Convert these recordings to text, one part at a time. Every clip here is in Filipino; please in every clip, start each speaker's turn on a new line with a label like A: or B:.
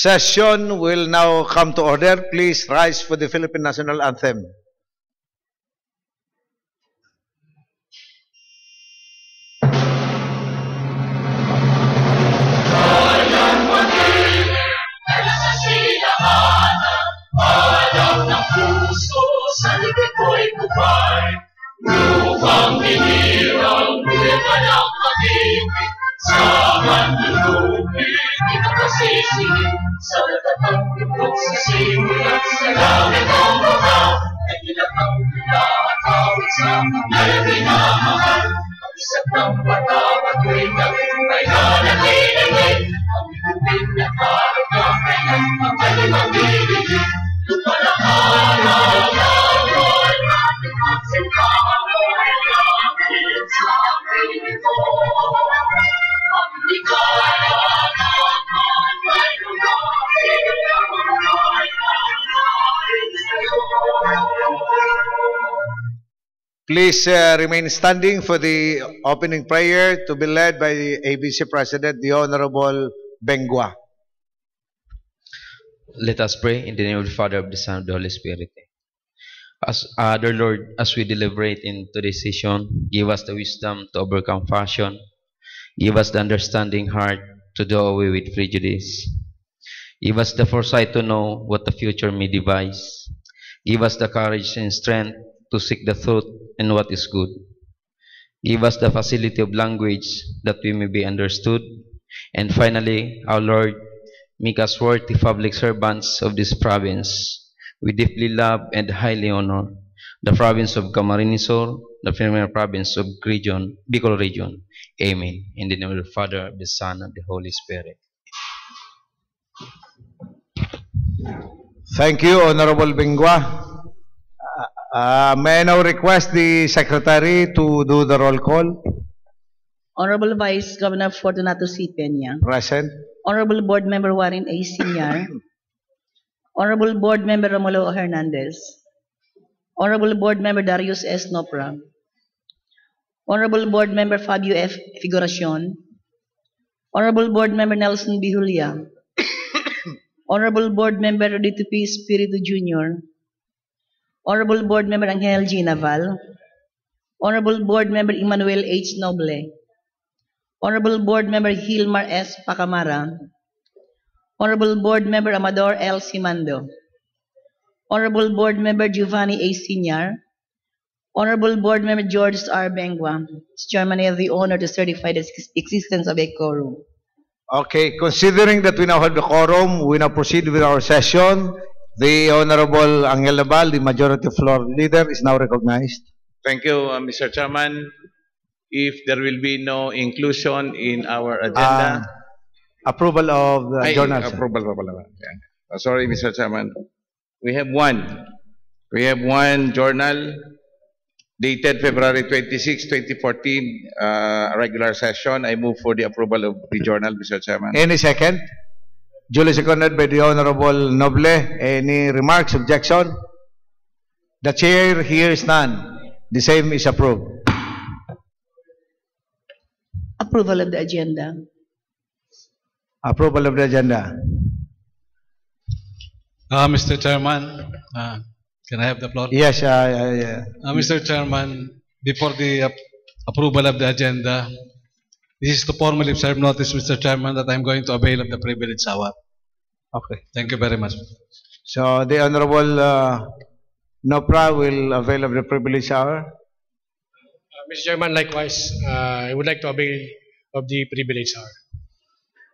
A: Session will now come to order. Please rise for the Philippine National Anthem.
B: Lupang hinirang buwan ang pag-ibig sa manlulupit, ito kasisingin sa natatang lupot sa simulat sa langit ang mahal, ay ilatang tula at awit sa mga minamahal. Ang isang ng bata at tuwinang ay nanatiligay, ang lupit na karagam ay ang kalimang bibig. Lupa na araw na Lord, natin ang sintahan mo ay langit sa akin ito. Ang ligaya naman ay lumaking ang ay nangyari sa'yo.
A: Please remain standing for the opening prayer to be led by the ABC President, the Honorable Bengua.
C: Let us pray in the name of the Father, of the Son, of the Holy Spirit. As dear Lord, as we deliberate in today's session, give us the wisdom to overcome passion. Give us the understanding heart to do away with prejudice. Give us the foresight to know what the future may devise. Give us the courage and strength to seek the truth and what is good. Give us the facility of language that we may be understood. And finally, our Lord, make us worthy public servants of this province. We deeply love and highly honor the province of Camarines Sur, the premier province of Bicol region. Amen. In the name of the Father, of the Son, and the Holy Spirit.
A: Thank you, Honorable Bengua. May I now request the Secretary to do the roll call?
D: Honorable Vice Governor Fortunato C. Peña.
A: Present.
D: Honorable Board Member Warren A. Senior. Honorable Board Member Romulo Hernandez. Honorable Board Member Darius S. Nopra. Honorable Board Member Fabio F. Figuracion. Honorable Board Member Nelson B. Julia. Honorable Board Member Rodito P. Espiritu Jr. Honorable Board Member Angel G. Naval. Honorable Board Member Emmanuel H. Noble. Honorable Board Member Hilmar S. Pacamara. Honorable Board Member Amador L. Simando. Honorable Board Member Giovanni A. Senior. Honorable Board Member George R. Bengua. Chairman, I have the honor to certify the existence of a quorum.
A: Okay, considering that we now have the quorum, we now proceed with our session. The Honorable Angel Naval, the Majority Floor Leader, is now recognized.
E: Thank you, Mr. Chairman. If there will be no inclusion in our agenda,
A: approval of the journal.
E: Sorry, Mr. Chairman. We have one. We have one journal dated February 26, 2014, regular session. I move for the approval of the journal, Mr. Chairman.
A: Any second? Duly seconded by the Honorable Noble. Any remarks, objection? The chair hears none. The same is approved.
D: Approval of the agenda.
A: Approval of the agenda.
F: Mr. Chairman, can I have the floor?
A: Yes.
F: Mr. Chairman, before the approval of the agenda, this is to formally serve notice, Mr. Chairman, that I'm going to avail of the privilege hour.
A: Okay.
F: Thank you very much.
A: So the Honorable Nopra will avail of the privilege hour.
G: Mr. Chairman, likewise, I would like to avail of the privilege hour.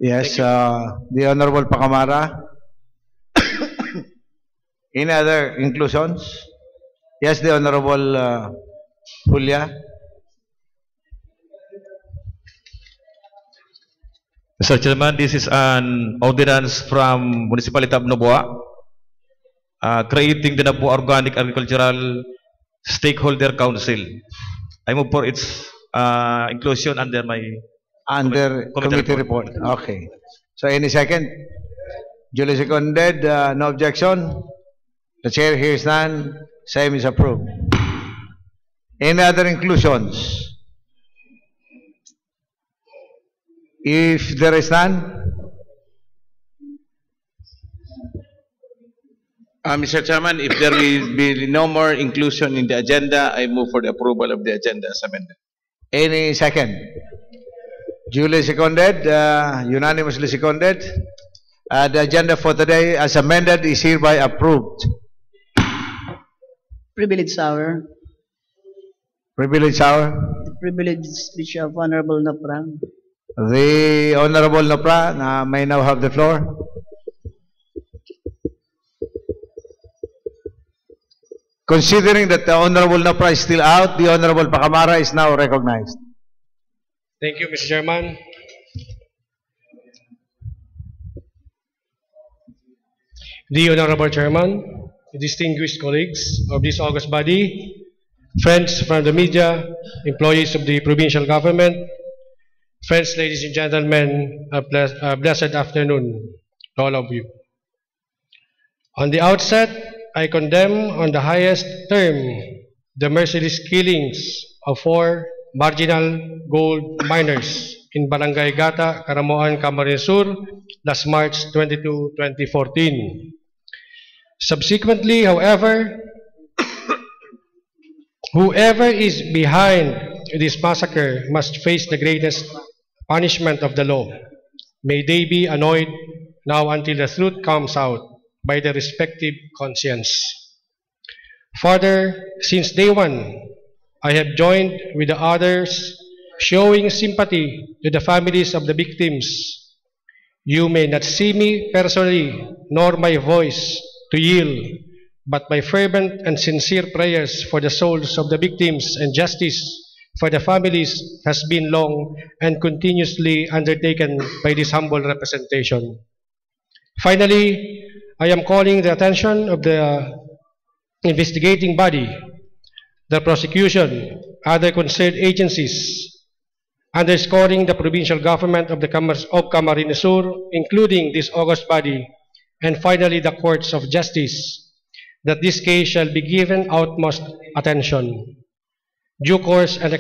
A: Yes, the Honorable Pacamara. Any other inclusions? Yes, the Honorable Julia.
H: Mr. Chairman, this is an ordinance from Municipality of Noboa, creating the Noboa Organic Agricultural Stakeholder Council. I move for its inclusion under my
A: committee report. Okay. So any second? Duly seconded. No objection. The chair hears none. Same is approved. Any other inclusions? If there is none,
E: Mr. Chairman, if there will be no more inclusion in the agenda, I move for the approval of the agenda as amended.
A: Any second? Duly seconded, unanimously seconded. The agenda for today as amended is hereby approved.
D: Privilege hour.
A: Privilege hour.
D: Privilege speech of Honorable Nopra.
A: The Honorable Nopra may now have the floor. Considering that the Honorable Nopra is still out, the Honorable Pacamara is now recognized.
G: Thank you, Mr. Chairman. The Honorable Chairman, distinguished colleagues of this august body, friends from the media, employees of the provincial government, friends, ladies and gentlemen, a blessed afternoon to all of you. On the outset, I condemn on the highest term the merciless killings of 4 marginal gold miners in Barangay Gata, Caramoan, Camarines Sur, last March 22, 2014. Subsequently, however, whoever is behind this massacre must face the greatest punishment of the law. May they be annoyed now until the truth comes out by their respective conscience. Further, since day one, I have joined with the others showing sympathy to the families of the victims. You may not see me personally, nor my voice to yield, but my fervent and sincere prayers for the souls of the victims and justice for the families has been long and continuously undertaken by this humble representation. Finally, I am calling the attention of the investigating body, the prosecution, other concerned agencies, underscoring the provincial government of Camarines Sur, including this august body, and finally the courts of justice, that this case shall be given utmost attention, due course and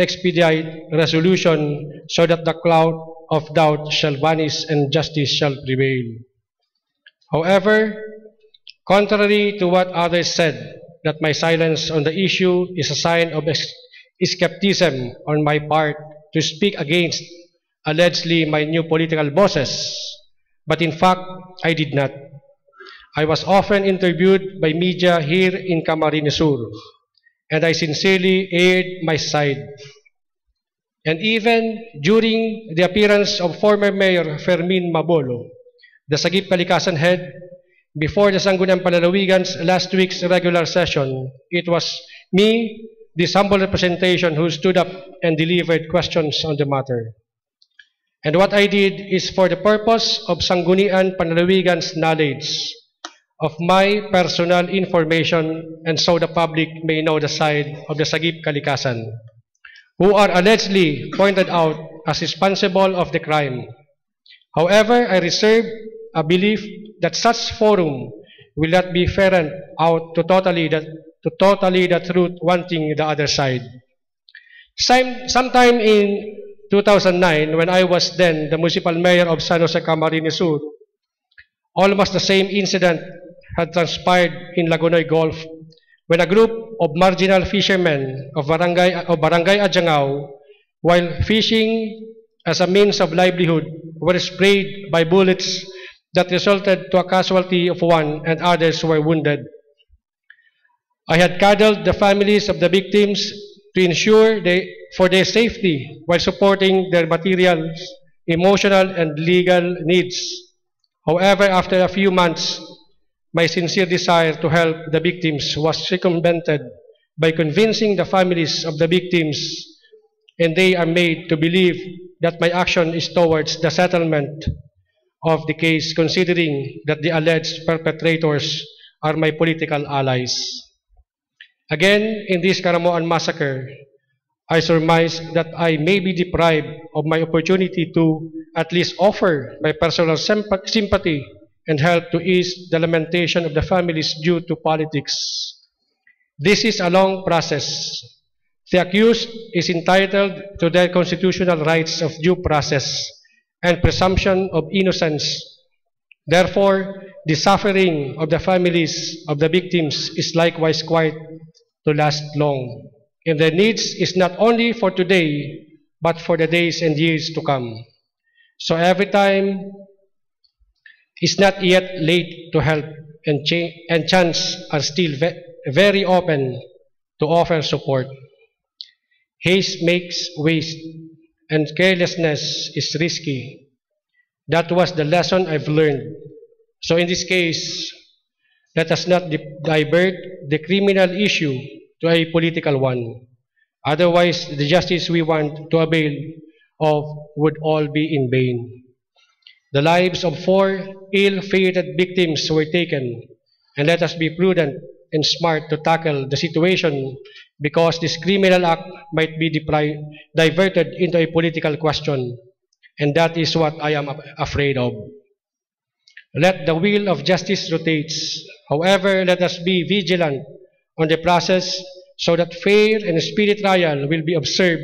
G: expedite resolution, so that the cloud of doubt shall vanish and justice shall prevail. However, contrary to what others said, that my silence on the issue is a sign of skepticism on my part to speak against allegedly my new political bosses, but in fact, I did not. I was often interviewed by media here in Camarines Sur, and I sincerely aired my side. And even during the appearance of former Mayor Fermin Mabolo, the Sagip Kalikasan head, before the Sangguniang Panlalawigan's last week's regular session, it was me, this humble representation, who stood up and delivered questions on the matter. And what I did is for the purpose of Sangguniang Panlalawigan's knowledge of my personal information, and so the public may know the side of the Sagip Kalikasan, who are allegedly pointed out as responsible of the crime. However, I reserve a belief that such forum will not be ferret out to totally the truth wanting the other side. Sometime in 2009, when I was then the municipal mayor of San Jose Camarines Sur, almost the same incident had transpired in Lagunoy Gulf, when a group of marginal fishermen of Barangay Adjangao, while fishing as a means of livelihood, were sprayed by bullets that resulted to a casualty of 1 and others were wounded. I had cuddled the families of the victims to ensure for their safety while supporting their material, emotional, and legal needs. However, after a few months, my sincere desire to help the victims was circumvented by convincing the families of the victims, and they are made to believe that my action is towards the settlement of the case, considering that the alleged perpetrators are my political allies. Again, in this Caramoan massacre, I surmise that I may be deprived of my opportunity to at least offer my personal sympathy and help to ease the lamentation of the families due to politics. This is a long process. The accused is entitled to their constitutional rights of due process and presumption of innocence. Therefore, the suffering of the families of the victims is likewise quite to last long, and the needs is not only for today, but for the days and years to come. So every time is not yet late to help, and chance are still very open to offer support. Haste makes waste, and carelessness is risky. That was the lesson I've learned. So in this case, let us not divert the criminal issue to a political one. Otherwise, the justice we want to avail of would all be in vain. The lives of 4 ill-fated victims were taken, and let us be prudent and smart to tackle the situation, because this criminal act might be diverted into a political question, and that is what I am afraid of. Let the wheel of justice rotates. However, let us be vigilant on the process so that fair and speedy trial will be observed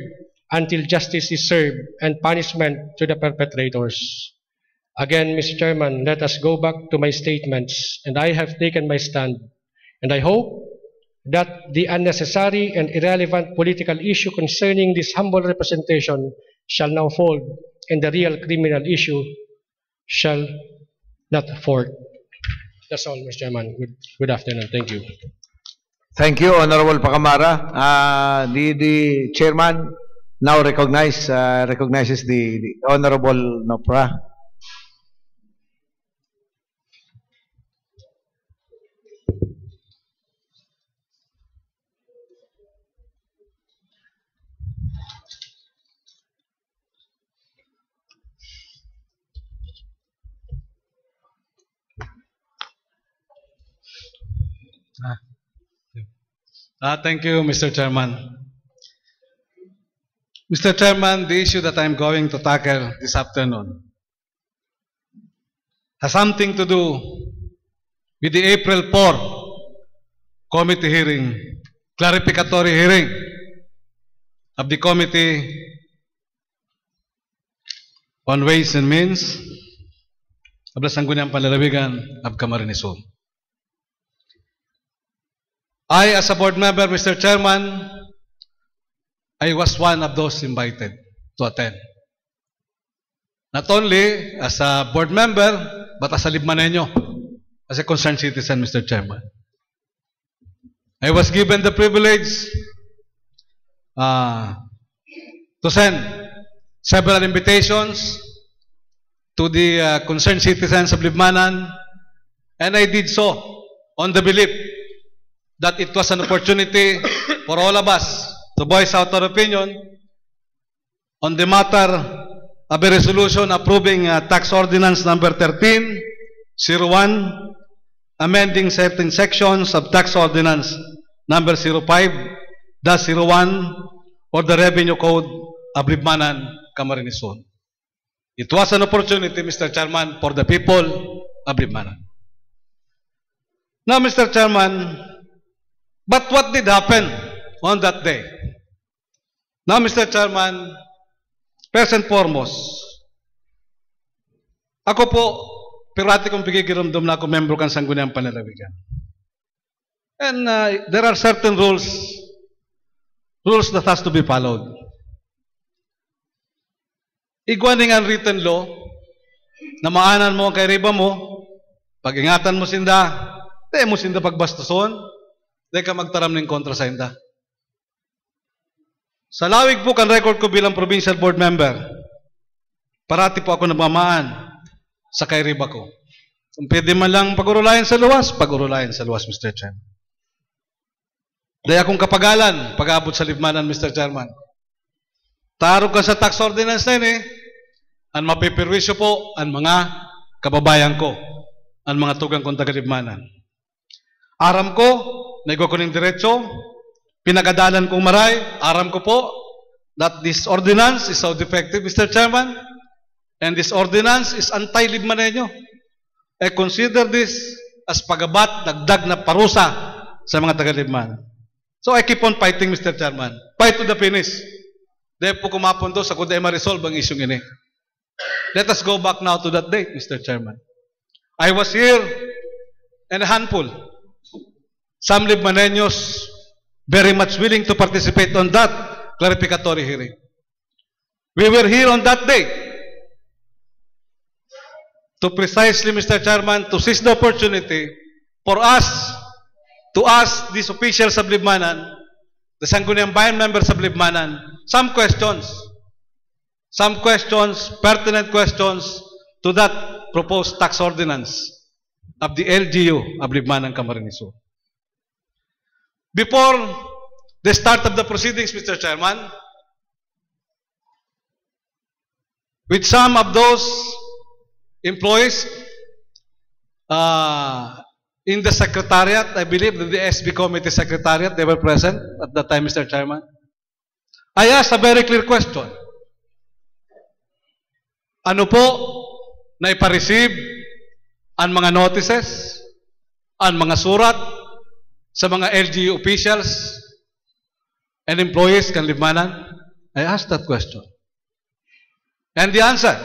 G: until justice is served and punishment to the perpetrators. Again, Mr. Chairman, let us go back to my statements, and I have taken my stand, and I hope that the unnecessary and irrelevant political issue concerning this humble representation shall now fold, and the real criminal issue shall not forth. That's all, Mr. Chairman. Good afternoon. Thank you.
A: Thank you, Honorable Pacamara. The chairman now recognizes the Honorable Nopra.
F: Thank you, Mr. Chairman. Mr. Chairman, the issue that I'm going to tackle this afternoon has something to do with the April 4 committee hearing, clarificatory hearing of the Committee on Ways and Means of the Sangguniang Panlalawigan of Camarines Sur. I, as a board member, Mr. Chairman, I was one of those invited to attend. Not only as a board member, but as a Libmanenyo, as a concerned citizen, Mr. Chairman. I was given the privilege to send several invitations to the concerned citizens of Libmanan, and I did so on the belief that it was an opportunity for all of us to voice out our opinion on the matter of a resolution approving tax ordinance number 1301, amending certain sections of tax ordinance number 05-01 or the Revenue Code of Libmanan, Camarines Sur. It was an opportunity, Mr. Chairman, for the people of Libmanan. Now, Mr. Chairman, but what did happen on that day? Now, Mr. Chairman, first and foremost, ako po, pirati kong pigigiramdam na ako membro kan Sangguniang Panlalawigan. And there are certain rules that has to be followed. Igwaning unwritten law, na maanan mo ang kairiba mo, pag-ingatan mo sinda, di mo sinda pagbastuson, di ka magtaram ng kontra sa inda. Sa lawig po kan record ko bilang provincial board member, parati po ako namamaan sa kairiba ko. Kung pwede man lang pag-urulayan sa luwas, Mr. Chairman. Dahil akong kapagalan, pag-abot sa Libmanan, Mr. Chairman. Tarog ka sa tax ordinance na yun ang mapipirwisyo po ang mga kababayan ko, ang mga tugang kong taga-Libmanan. Aram ko, naigo ko ng diretso, pinagadalan kong maray, aram ko po that this ordinance is so defective, Mr. Chairman, and this ordinance is anti-Libmanenyo. I consider this as pagabat, dagdag na parusa sa mga taga-Libmanan. So I keep on fighting, Mr. Chairman. Fight to the finish. Dahil po kumapon doon sa kundi ma-resolve ang isyong ini. Let us go back now to that date, Mr. Chairman. I was here and a handful. Some Libmaneños very much willing to participate on that clarificatory hearing. We were here on that day to precisely, Mr. Chairman, to seize the opportunity for us to ask these officials of Libmanan, the Sangguniang Bayan members of Libmanan, some questions, pertinent questions to that proposed tax ordinance of the LGU of Libmanan, Camarines Sur. Before the start of the proceedings, Mr. Chairman, with some of those employees in the secretariat, I believe the SB committee secretariat, they were present at that time, Mr. Chairman. I asked a very clear question. Ano po na ipareceive ang mga notices, ang mga surat sa mga LGU officials and employees kan Libmanan? I asked that question. And the answer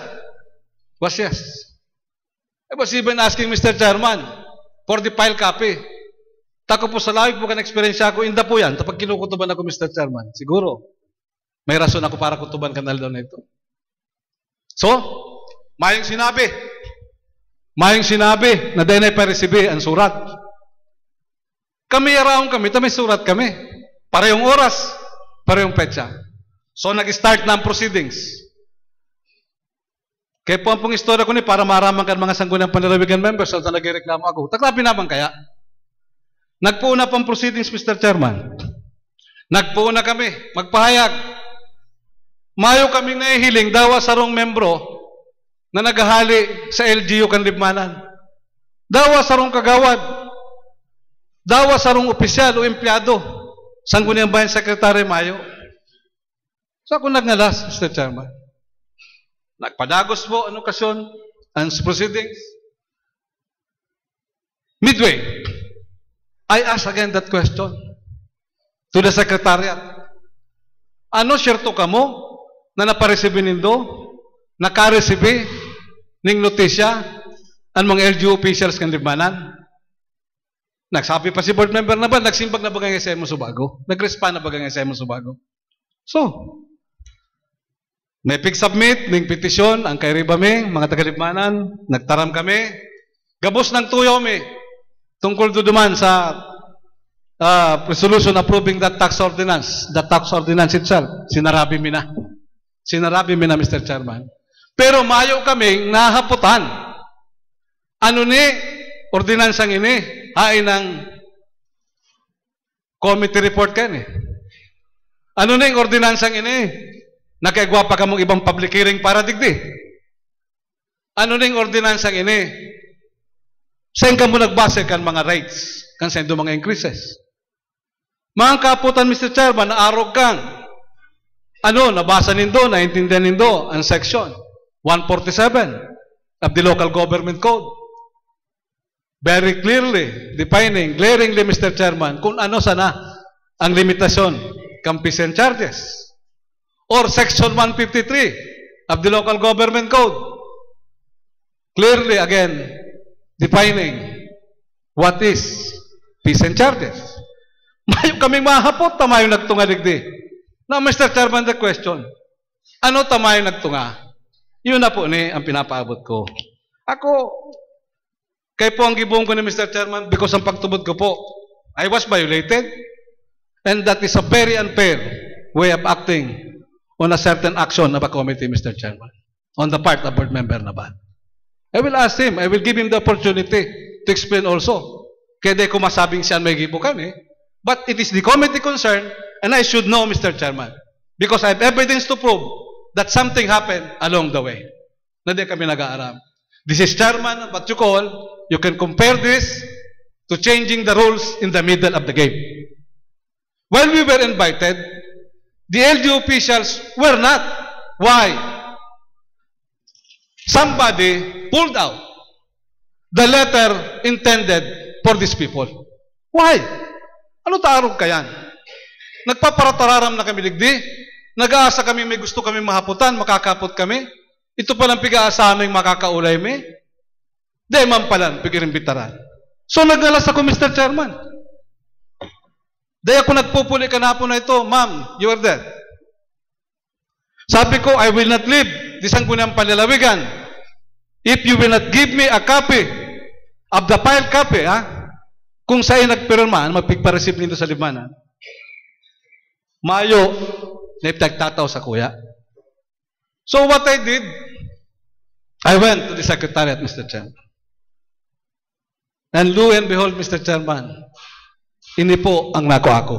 F: was yes. I was even asking Mr. Chairman for the file copy. Tako po sa lawig po kan eksperyensya ko, inda po yan. Tapag kinukutuban ako, Mr. Chairman, siguro may rason ako para kutuban kanal daw na ito. So, mayong sinabi na dahil na iparesibi ang surat. Kami araong kami, may surat kami. Parehong oras, parehong petsa. So, nag-start na ang proceedings. Kaya po ang pong istorya ko ni para maramang kan mga Sangguniang Panlalawigan members na nag-reklamo ako. Taklapin naman kaya. Nagpuuna pang proceedings, Mr. Chairman. Nagpuuna kami, magpahayag. Mayo kaming nahihiling dawa sarong membro na naghahali sa LGU kan Libmanan. Dawa sarong kagawad. Dawa sarong opisyal o empleyado. Sangguniang Bayan Secretary Mayo. So ako nagngalas, Mr. Chairman. Nagpadagos po ang okasyon, ang proceedings. Midway, I asked again that question to the Secretariat. Ano syerto kamo na naparesibi nindo, nakaresibi ning notisya ang mga LGU officials kan Libmanan? Nagsabi pa si board member na ba, nagsimbag na bagang SM Subago? Nag-respond na bagang SM Subago? So, may pig-submit, may petisyon, ang kay Ribaming, mga taga-Libmanan, nagtaram kami, gabos ng tuyo mi, tungkol duduman sa resolution approving that tax ordinance itself, sinarabi mi na, Mr. Chairman. Pero mayo kaming nahaputan, ano ni, ordinansang ini, hain ng committee report ka ni. Ano ni, ordinansang ini, nakaigwa pa ka mong ibang public hearing para digdi. Ano ning ordinansang ini? Saan ka mo nagbase kan mga rates? Kan saan mga increases? Mga kaputan, Mr. Chairman, naarog kang nabasa nindo, naintindihan nindo ang section 147 of the Local Government Code. Very clearly defining, glaringly, Mr. Chairman, kung ano sana ang limitasyon ng fees and charges. Or Section 153 of the Local Government Code. Clearly, again, defining what is fees and charges. Mayo kaming mahapot, tamayo nagtunga digdi. Now, Mr. Chairman, the question, ano tamayo nagtunga? Yun na po ni ang pinapaabot ko. Ako, kay po ang gibong ko ni Mr. Chairman because ang pagtubod ko po, I was violated and that is a very unfair way of acting on a certain action of a committee, Mr. Chairman, on the part of board member na ba. I will ask him, I will give him the opportunity to explain also. Kaya di ko masabing siya may gibukan but it is the committee concern and I should know, Mr. Chairman, because I have evidence to prove that something happened along the way. Na di kami nag-aaram. This is, Chairman, what you call, you can compare this to changing the rules in the middle of the game. While we were invited, the LGU officials were not. Why? Somebody pulled out the letter intended for these people. Why? Ano taarog kayan? Nagpaparatararam na kami digdi? Nag-aasa kami, may gusto kami mahaputan, makakapot kami? Ito palang piga sa aming makakaulay mi? Di man pala, pigirimbitaran. So nagalas ako, Mr. Chairman. Di ako nagpupuli kanapon na ito, ma'am, you are there. Sabi ko, I will not leave the Sangguniang Panlalawigan if you will not give me a copy of the file copy, ha? Kung sa'yo nagpirma, magpigpa-receive nito sa limanan. Mayo, naiptagtataw sa kuya. So what I did, I went to the Secretariat, Mr. Chairman. And lo and behold, Mr. Chairman, ini po ang nako ako.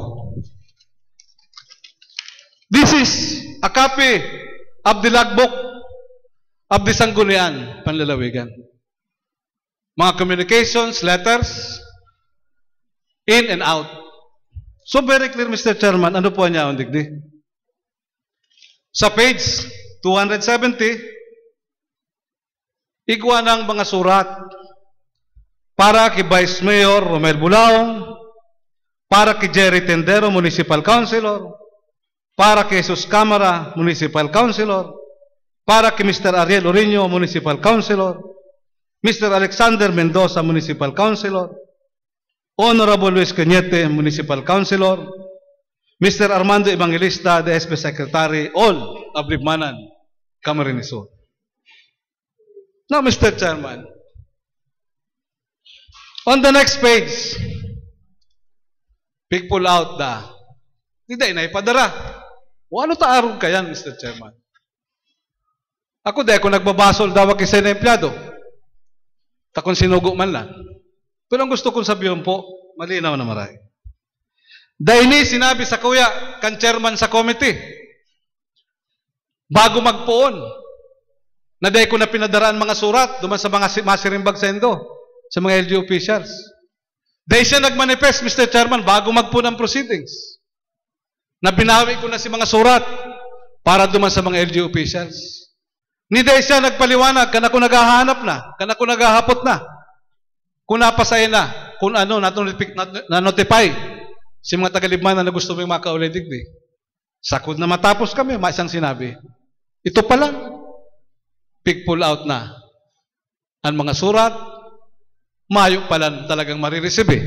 F: This is a copy of the logbook of the Sangguniang Panlalawigan. Mga communications, letters, in and out. So very clear, Mr. Chairman, ano po niya ang digdi? Sa page 270, igwa ng mga surat para kay Vice Mayor Romel Bulaong, para kay Jerry Tendero, Municipal Councilor, para kay Jesus Camara, Municipal Councilor, para kay Mr. Ariel Orino, Municipal Councilor, Mr. Alexander Mendoza, Municipal Councilor, Honorable Luis Cañete, Municipal Councilor, Mr. Armando Evangelista, the SP Secretary, all of Libmanan, Camarines Sur. Now, Mr. Chairman, on the next page, pick pull out hindi na ipadara. O ano taarong kayan, Mr. Chairman? Ako ako nagbabasol daw kasi na empleyado. Takon sinugo man lang. Pero ang gusto kong sabihin po, malinaw na maray. Dahil sinabi sa kuya, kan chairman sa committee, bago magpoon, na dahil ko na pinadaraan mga surat, duman sa mga masirimbag sendo, sa mga LGU officials. Dahil siya nagmanifest, Mr. Chairman, bago magpoon ang proceedings, na binawi ko na si mga surat, para duman sa mga LGU officials. Ni dahil siya nagpaliwanag, kana ko naghahanap na, kana ko naghahapot na, kung napasaya na, kung ano, na-notify si mga tagalibman na gusto mo yung makaulidigdi. Sakod na matapos kami, may isang sinabi, ito pala, pick pull out na. Ang mga surat, mayo pala talagang marireceive.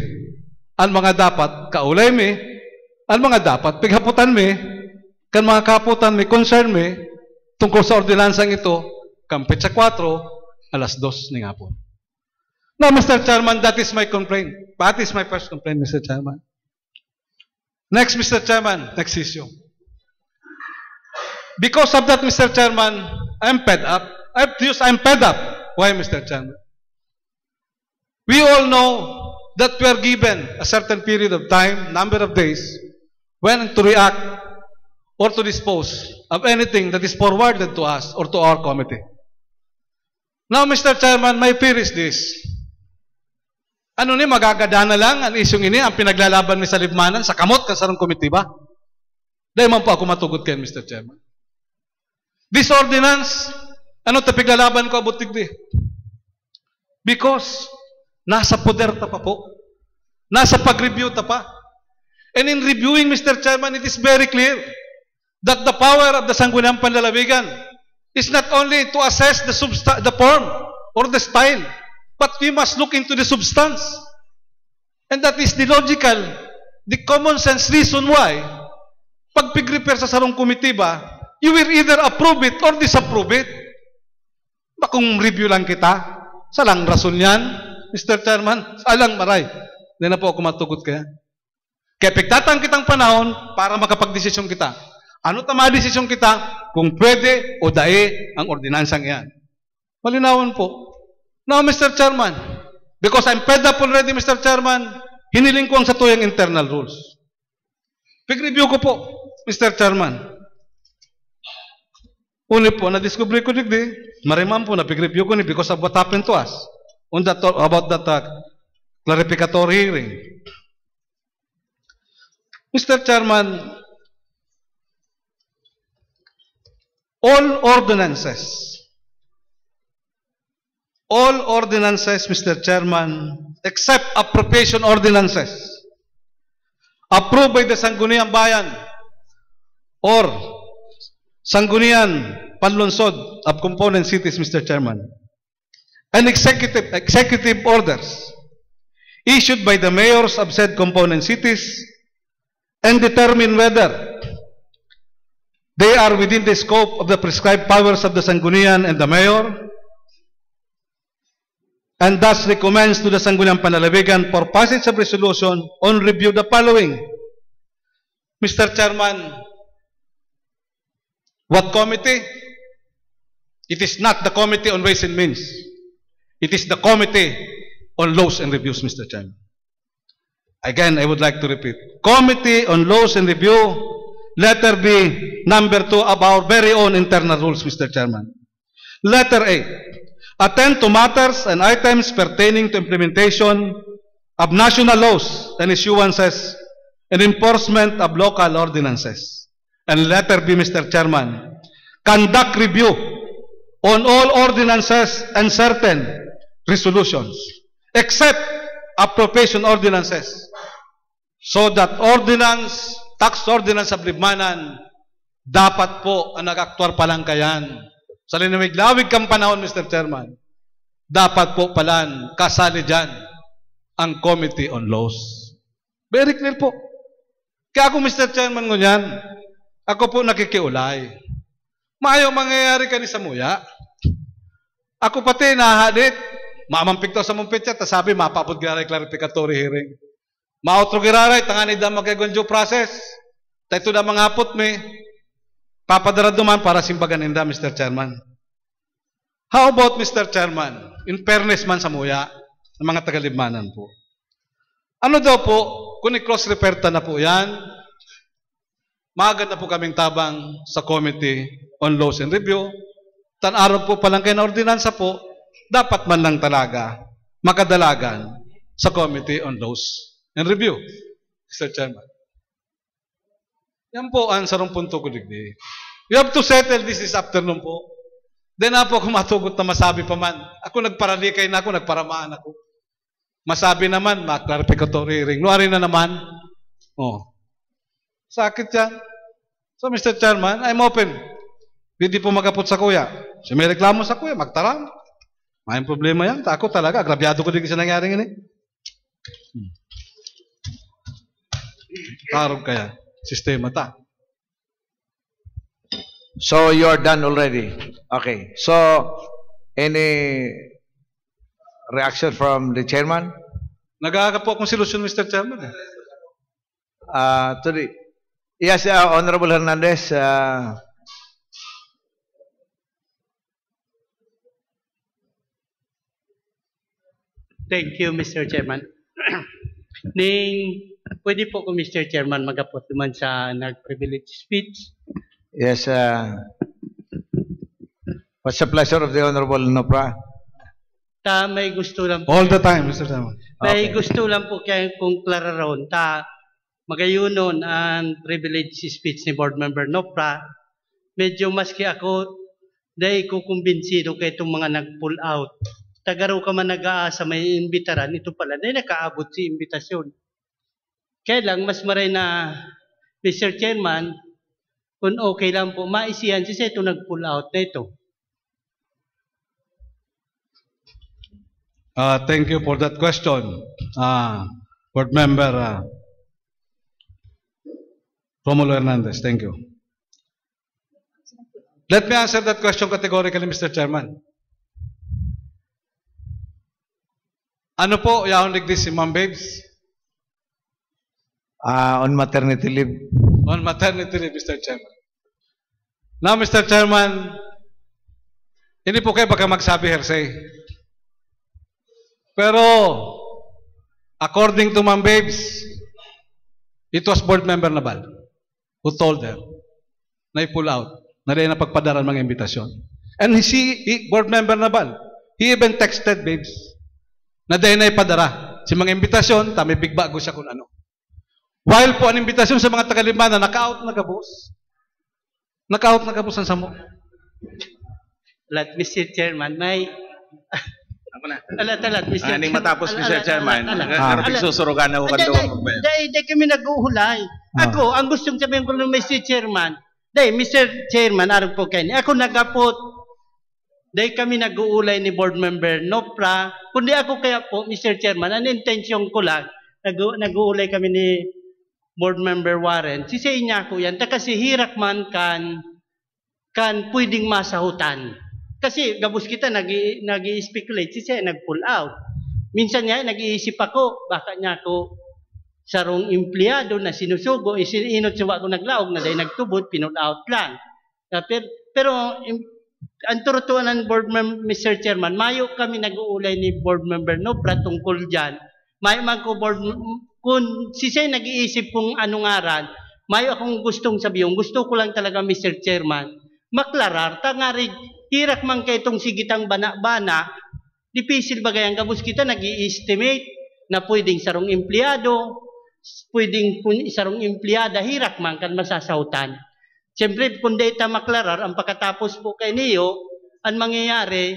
F: Ang mga dapat kaulay mi, ang mga dapat pighaputan mi, kan mga kaputan mi, concern mi, tungkol sa ordinansang ito, kampit sa 4, alas 2 ng hapon. Now, Mr. Chairman, that is my complaint. That is my first complaint, Mr. Chairman. Next, Mr. Chairman, next issue. Because of that, Mr. Chairman, I'm fed up. I'm fed up. Why, Mr. Chairman? We all know that we are given a certain period of time, number of days, when to react or to dispose of anything that is forwarded to us or to our committee. Now, Mr. Chairman, my fear is this. Ano ni, magagada na lang ang isyong ini, ang pinaglalaban mi sa libmanan, sa kamot, kasarang committee ba? Dahil man po ako matugot kayo, Mr. Chairman. This ordinance, ano tapiglalaban ko abutig di? Because, nasa poder ta pa po. Nasa pag-review ta pa. And in reviewing, Mr. Chairman, it is very clear that the power of the Sangguniang Panlalawigan is not only to assess the form or the style, but we must look into the substance. And that is the logical, the common sense reason why, pag pig-repair sa sarong committee ba, you will either approve it or disapprove it. Ba kung review lang kita, salang rason yan, Mr. Chairman, salang maray. Hindi na po ako matugot kaya. Kaya pigtatang kitang panahon para makapag-desisyon kita. Ano tama desisyon kita kung pwede o dae ang ordinansang yan. Malinawan po. Now, Mr. Chairman, because I'm fed up already, Mr. Chairman, hiniling ko ang satuyang internal rules. Pig-review ko po, Mr. Chairman. Uni po, na-discover ko digdi, marimam po na pig-review ko ni because of what happened to us on that, about that clarificatory hearing. Mr. Chairman, all ordinances, Mr. Chairman, except appropriation ordinances, approved by the Sangguniang Bayan or Sangguniang Panlungsod of component cities, Mr. Chairman, and executive orders issued by the mayors of said component cities and determine whether they are within the scope of the prescribed powers of the Sangguniang and the mayor, and thus recommends to the Sangguniang Panlalawigan for passage of resolution on review the following. Mr. Chairman, what committee? It is not the Committee on Ways and Means. It is the Committee on Laws and Reviews, Mr. Chairman. Again, I would like to repeat. Committee on Laws and Review, letter B, number 2 of our very own internal rules, Mr. Chairman. Letter A, attend to matters and items pertaining to implementation of national laws and issuances and enforcement of local ordinances. And letter B, Mr. Chairman, conduct review on all ordinances and certain resolutions, except appropriation ordinances, so that ordinance, tax ordinance sa Libmanan, dapat po ang nag-aktuar palangkayan. Sa linawig-lawig kang panahon, Mr. Chairman, dapat po palan kasali dyan ang Committee on Laws. Very clear po. Kaya ako, Mr. Chairman, ngunyan, ako po nakikiulay. Maayo mangyayari ka ni Samuya. Ako pati nahadit. Mamampik to sa mumpit siya. Sabi, mapapod giraray clarificatory hearing. Mautro giraray, tangani da magkagonjo process. Tayo da mga hapot me. Papadarad naman para simbagan ninda, Mr. Chairman. How about, Mr. Chairman, in fairness man Samuya, ng mga taga-Libmanan po. Ano daw po, kung i-cross-referta na po yan, maagad na po kaming tabang sa Committee on Laws and Review. Tan-araw po palang kayo na ordinansa po, dapat man lang talaga makadalagan sa Committee on Laws and Review, Mr. Chairman. Yan po ang sarong punto ko digdi. You have to settle this afternoon po. Then na po ako matugot na masabi pa man. Ako nagparalikay na ako, nagparamaan ako. Masabi naman, ma-clarificatory hearing. Luari na naman. Oh. Sakit yan. So, Mr. Chairman, I'm open. Hindi po magapot sa kuya. So, may reklamo sa kuya, magtaram. May problema yan. Ako talaga, agrabyado ko din kasi nangyari nga. Karog kaya. Sistema ta.
A: So, you're done already. Okay. So, any reaction from the chairman?
F: Nag-aaga po akong solusyon, Mr. Chairman.
A: Yes, Honorable Hernandez.
I: Thank you, Mr. Chairman. Pwede po ko, Mr. Chairman, magapot naman sa nag-privilege speech.
A: Yes. What's the pleasure of the Honorable Nopra?
I: May gusto lang po.
F: All the time, Mr. Chairman.
I: May gusto lang po kaya kung klararon. Magayunon ang privilege speech ni Board Member Nopra. Medyo maski ako, dahil ko kumbinsido kay itong mga nag-pull out. Tagaraw ka man nag-aasa may imbitaran, ito pala, dahil nakaabot si imbitasyon. Kaya lang, mas maray na, Mr. Chairman, kung okay lang po, maisiyan siya ito nag-pull out na ito.
F: Thank you for that question. Board Member Romulo Hernandez, thank you. Let me answer that question categorically, Mr. Chairman. Ano po, yaon ligdi si Ma'am Babes?
A: On maternity leave.
F: On maternity leave, Mr. Chairman. Now, Mr. Chairman, hindi po kayo baka magsabi hearsay. Pero, according to Ma'am Babes, it was Board Member Nabal who told her na i-pull out, na rin na pagpadaran mga imbitasyon. And Board Member Nabal, he even texted Babes na dahil na ipadara si mga imbitasyon, may big bago siya kung ano. While po ang imbitasyon sa mga taga-Libmanan, naka-out na kabus. Naka-out na kabus ang samo.
I: Mr. Chairman, may... Alat, Mr.
E: Aning matapos, Mr. Chairman. Karapig susurugan na ako kanto.
I: Dahil kami nag-uuhulay. Ako, ang gustong sabihin ko ng Mr. Chairman, dahil Mr. Chairman, araw po kayo, ako nagapot dahil kami nag-uulay ni Board Member Nopra, kundi ako kaya po, Mr. Chairman, ang intensyon ko lang, nag-uulay kami ni Board Member Warren, sisay niya ko yan, kasi hirak man kan pwedeng masahutan. Kasi gabos kita nag-i-speculate, sisay nag-pull out. Minsan nga, nag-iisip ako, baka niya ako sarong empleyado na sinusugo, isinot siya ako naglaog na dahil nagtubot, pinull out lang. Pero ang turutuan ng board member, Mr. Chairman, mayo kami nag-uulay ni board member Nopra tungkol dyan. Mayo man ko board, kung sisay nag-iisip kung anong aran, mayo akong gustong sabihin, gusto ko lang talaga Mr. Chairman, maklarar, tangari, hirak man kay itong sigitang bana-bana, dipisil bagay ang gabos kita nag-i-estimate na pwedeng sarong empleyado, pwedeng sarong empleyada, hirak man kan masasautan. Siyempre, kung data maklarar, ang pagkatapos po kay Neo, ang mangyayari,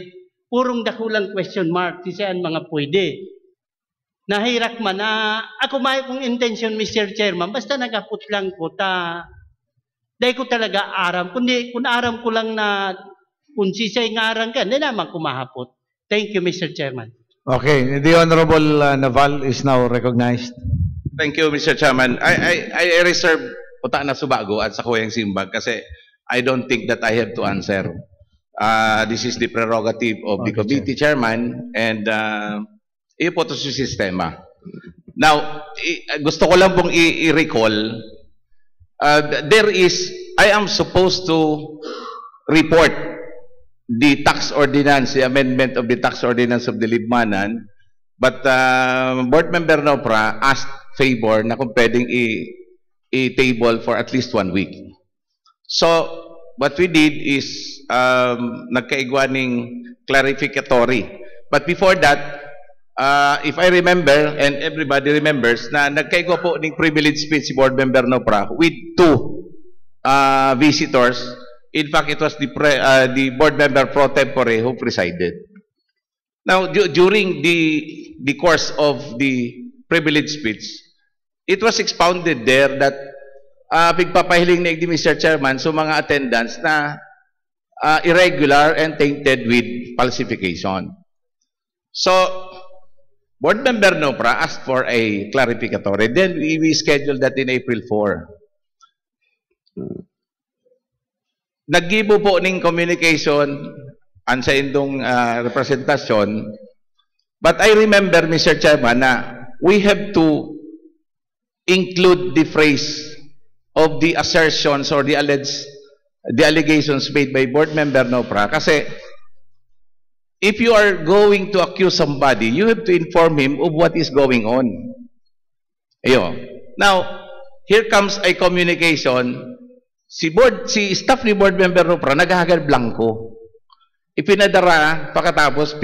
I: purong dakulang question mark, kasi ang mga pwede. Nahirak man na, ako may kong intention, Mr. Chairman, basta nagapot lang ko, dahil ko talaga aram. Kung aram ko lang na, kung sisay nga aram ka, hindi naman kumahapot. Thank you, Mr. Chairman.
A: Okay, the Honorable Naval is now recognized.
E: Thank you, Mr. Chairman. I reserve puta na subago at sa Kuyang Simbag kasi I don't think that I have to answer. This is the prerogative of the committee chairman and iyo po ito sa sistema. Now, gusto ko lang pong i-recall, I am supposed to report the tax ordinance, the amendment of the tax ordinance of the Libmanan, but Board Member Nopra asked favor na kung pwedeng i-table for at least 1 week. So, what we did is nagkaigwaning clarificatory. But before that, if I remember, and everybody remembers, na nagkaigwa po ng privilege speech si Board Member Nopra with 2 visitors. In fact, it was the Board Member pro tempore who presided. Now, during the course of the privilege speech, it was expounded there that pigpapahiling na Mr. Chairman so mga attendants na irregular and tainted with falsification. So, Board Member Nopra asked for a clarificatory. Then we scheduled that in April 4. Naggibo po ng communication ang sa indong representasyon. But I remember, Mr. Chairman, na we have to include the phrase of the assertions or the allegations made by Board Member Nopra. Kasi if you are going to accuse somebody, you have to inform him of what is going on. Ayun. Now, here comes a communication. Si staff ni Board Member Nopra naghahagal blanco. Ipinadara pagkatapos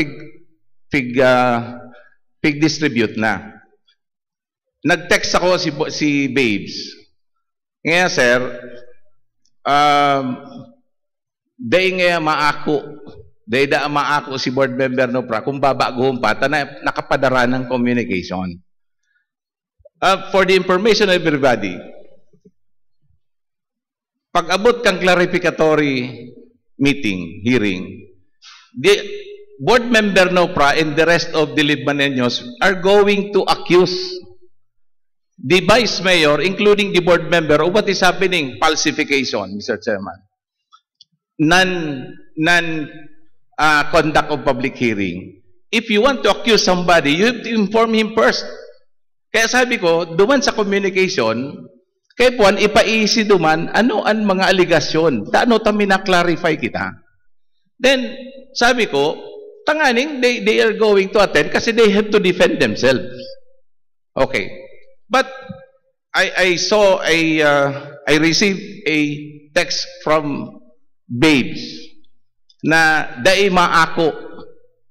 E: pig-distribute na. Nag-text ako si Babes. Ngayon, sir, day nga maako si Board Member Nopra kung babaguhon pa, nakapadara ng communication. For the information of everybody, pag abot kang clarificatory hearing, the Board Member Nopra and the rest of the Libmaneños are going to accuse the Vice Mayor, including the Board Member, of what is happening, falsification, Mr. Chairman. Conduct of public hearing. If you want to accuse somebody, you have to inform him first. Kaya sabi ko, duman sa communication, kaya puan, ipaisi duman, ano ang mga aligasyon? Taano tami na-clarify kita? Then, sabi ko, tanganing, they are going to attend kasi they have to defend themselves. Okay. But I received a text from Babes na dai maako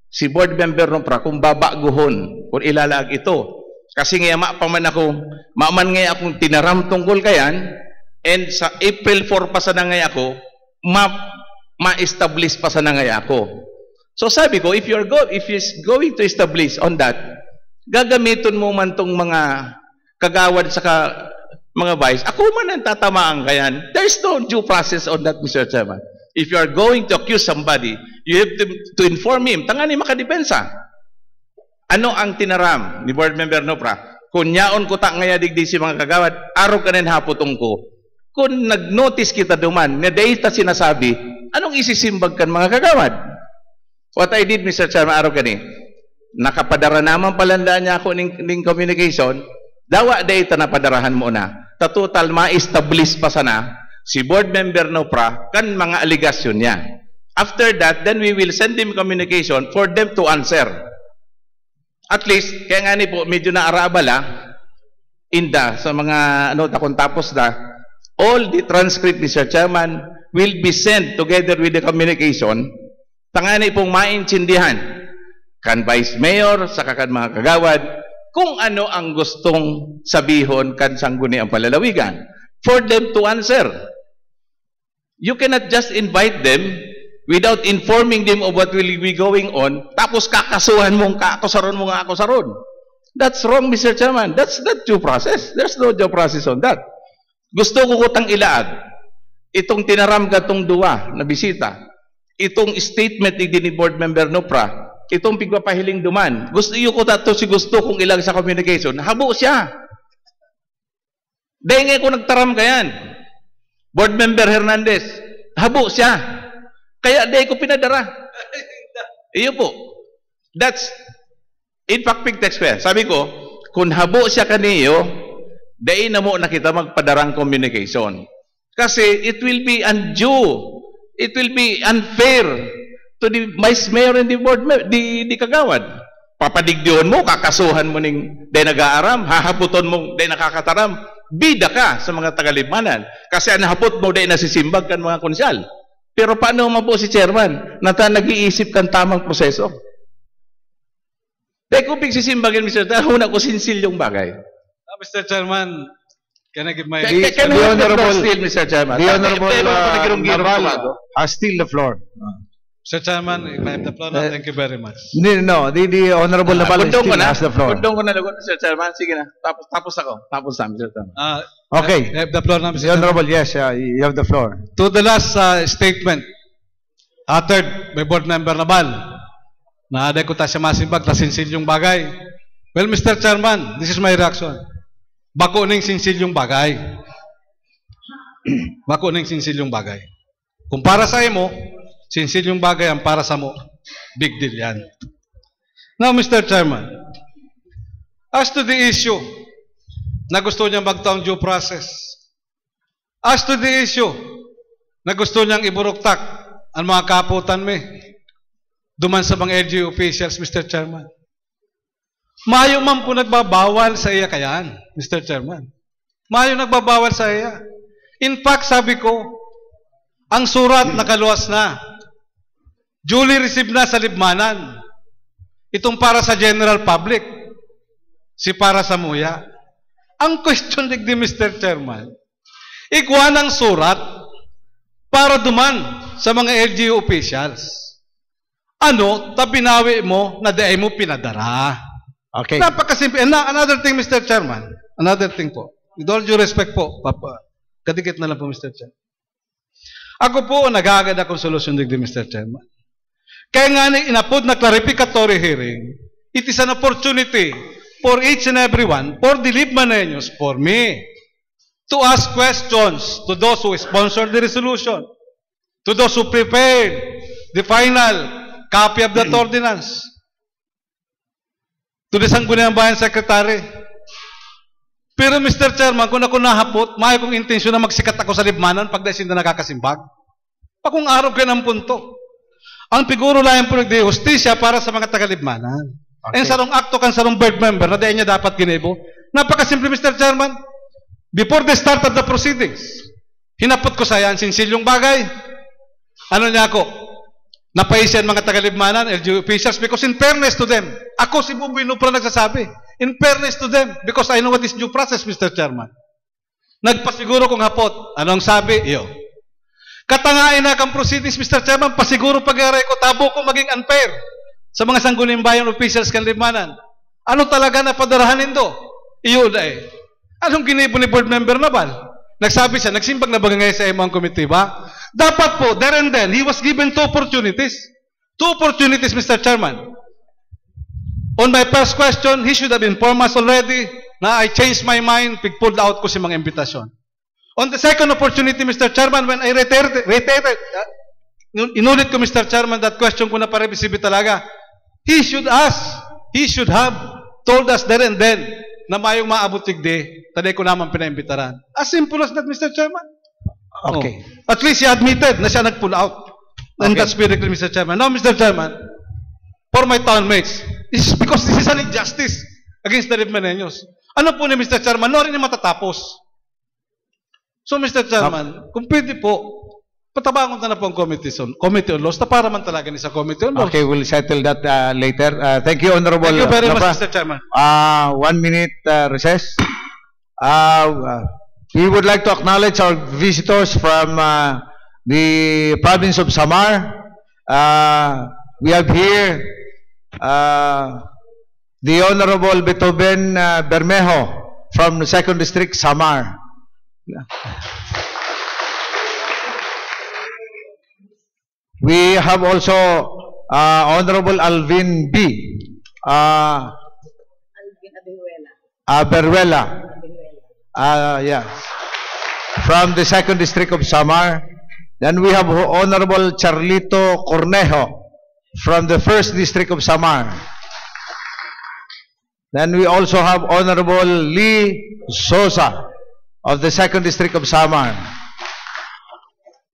E: si Board Member Nopra kung babaguhon kung ilalag ito. Kasi nga maaman akong tinaram tungkol kayan and sa April 4 pa sa nangay ako, ma-establish pa sa nangay ako. So sabi ko, if he's going to establish on that, gagamiton mo man tong mga kagawad sa mga vice, ako man ang tatamaan kayan. There's no due process on that, Mr. Chairman. If you are going to accuse somebody, You have to inform him. Tangani makadepensa. Ano ang tinaram ni Board Member Nopra? Kung yaon ko ta ngaya digdi si mga kagawad, araw kanin hapotong ko. Kung nag-notice kita duman, na data sinasabi, anong isisimbag kan mga kagawad? What I did, Mr. Chairman, araw kanin, nakapadara naman palandaan niya ako ng communication, dawa data na padarahan mo na. Total ma-establish pa sana si Board Member Nopra kan mga aligasyon niya. After that, then we will send him communication for them to answer. At least, kaya nga ni po, medyo naarabala, inda, sa mga, kung tapos na, all the transcript, Mr. Chairman, will be sent together with the communication, tangani pong maintindihan, kan Vice Mayor, saka kan mga kagawad, kung ano ang gustong sabihon kan sangguni ang palalawigan, for them to answer. You cannot just invite them without informing them of what will be going on, tapos kakasuhan mong kaakusaron mo nga akusaron. That's wrong, Mr. Chairman. That's not due process. There's no due process on that. Gusto ko kutang ilaag, itong tinaram katong duwa na bisita, itong statement ni Board Member Nopra, itong pigpapahiling duman, gusto iyo ko tato si gusto kong ilag sa communication, habo siya. Dahil nga ko nagtaram kayan. Board Member Hernandez, habo siya. Kaya dahil ko pinadara. Iyo po. That's, in fact, big text ko. Sabi ko, kung habo siya kaniyo, dahil na mo na kita magpadarang communication. Kasi it will be undue. It will be unfair to the Vice Mayor and the Board Member, di kagawad. Papadigdiyon mo, kakasuhan mo ning dahil nag-aaram, hahaputon mo dahil nakakataram, bida ka sa mga tagalibmanan. Kasi ang hapot mo dahil nasisimbag kan mga konsyal. Pero paano mo po si Chairman na nag-iisip kan tamang proseso? Dahil kung pigsisimbagin, Mr. Chairman, huna ko sinsilyong bagay.
F: Mr. Chairman, can I give my...
A: The Honorable,
E: Mr. Chairman.
A: The Honorable Navarro has still the floor.
F: Mr. Chairman, if I have the floor now, thank you very much.
A: No, the Honorable Navarro still has the floor.
E: Kundong ko na lagot, Mr. Chairman. Sige na. Tapos ako. Tapos na, Mr. Chairman.
A: Okay.
F: I have the floor now, Mr.
A: The Honorable, yes, you have the floor.
F: To the last statement, uttered by Board Member Nabal, na aday ko ta siya masimbag, ta sinsilyong bagay. Well, Mr. Chairman, this is my reaction. Bako ning sinsilyong bagay. Bako ning sinsilyong bagay. Kung para sa imo, sinsilyong bagay ang para sa mo, big deal yan. Now, Mr. Chairman, as to the issue na gusto niyang magtaong due process, as to the issue na gusto niyang iburuktak ang mga kaputan me, duman sa mga LGU officials, Mr. Chairman, mayo man po nagbabawal sa iya kayan, Mr. Chairman. Mayo nagbabawal sa iya. In fact, sabi ko, ang surat nakaluwas na. Duly received na sa libmanan. Itong para sa general public. Si para sa muya. Ang question di Mr. Chairman, ikuha ng surat para duman sa mga LGU officials. Ano, tabinawi mo na daay mo pinadara.
A: Okay.
F: Napakasimple. And another thing, Mr. Chairman. Another thing po. With all due respect po, Papa. Kadikit na lang po, Mr. Chairman. Ako po, nag-aagad akong solusyon digdi, Mr. Chairman. Kaya nga inapod na clarificatory hearing, it is an opportunity for each and everyone, for the Libmaneños, for me, to ask questions to those who sponsored the resolution, to those who prepared the final copy of that ordinance, to the Sangguniang Bayan Secretary. Pero Mr. Chairman, kung ako nahapot, may kong intensyon na magsikat ako sa libmanan pag dahil na nakakasimbag. Pakung araw kayo ng punto. Ang piguro lang po nagdi hustisya para sa mga taga-libmanan. Okay. And sarong akto kan sarong board member na dahil niya dapat ginebo. Napakasimple, Mr. Chairman. Before the start of the proceedings, hinapot ko sa yan, sinsilyong bagay. Ano niya ako? Napaisyan mga taga-libmanan, LGU officials, because in fairness to them, ako si Buboy Nopra nagsasabi, in fairness to them, because I know what is due process, Mr. Chairman. Nagpasiguro kong hapot. Anong sabi? Iyo. Katangain na kang proceedings, Mr. Chairman, pasiguro pag-aray ko, tabo ko maging unfair sa mga Sangguniang Bayan officials kan libmanan. Ano talaga na padarahan nindo? Iyo na eh. Anong ginibo ni board member Nabal? Nagsabi siya, nagsimbag na ba ngayon sa imong committee ba? Dapat po, there and then, he was given 2 opportunities. Two opportunities, Mr. Chairman. On my first question, he should have informed us already na I changed my mind, pig-pulled out ko si mga imbitasyon. On the second opportunity, Mr. Chairman, when I reiterated, inulit ko, Mr. Chairman, that question ko na pa-receive talaga. He should have told us there and then na mayong maabot tigde, taday ko naman pinaimbitaran. As simple as that, Mr. Chairman.
A: Okay.
F: Oh. At least he admitted na siya nag-pull out. And that's correctly, Mr. Chairman. Now, Mr. Chairman, for my townmates, this is because this is an injustice against the Ribereños. Ano po ni Mr. Chairman? No rin yung matatapos. So, Mr. Chairman, kung pwede po, patabangon na po ang Committee on Laws na para man talaga ni sa Committee on Laws.
A: Okay, we'll settle that later. Thank you, Honorable.
F: Thank you very much,
A: Nopra.
F: Mr. Chairman.
A: 1 minute recess. We would like to acknowledge our visitors from the province of Samar. We have here the Honorable Beethoven Bermejo from the 2nd District, Samar. We have also Honorable Alvin B. Beruela. Yeah. From the 2nd District of Samar. Then we have Honorable Charlito Cornejo from the 1st District of Samar. Then we also have Honorable Lee Sosa of the 2nd District of Samar.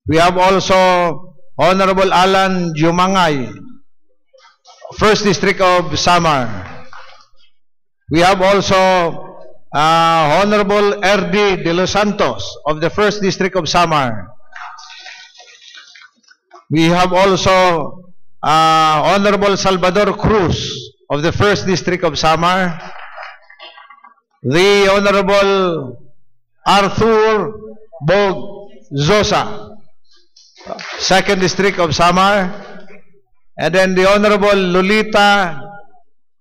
A: We have also Honorable Alan Jumangay, 1st District of Samar. We have also Honorable R.D. De Los Santos of the 1st District of Samar. We have also Honorable Salvador Cruz of the 1st District of Samar. The Honorable Arthur Bog Zosa, 2nd District of Samar. And then the Honorable Lolita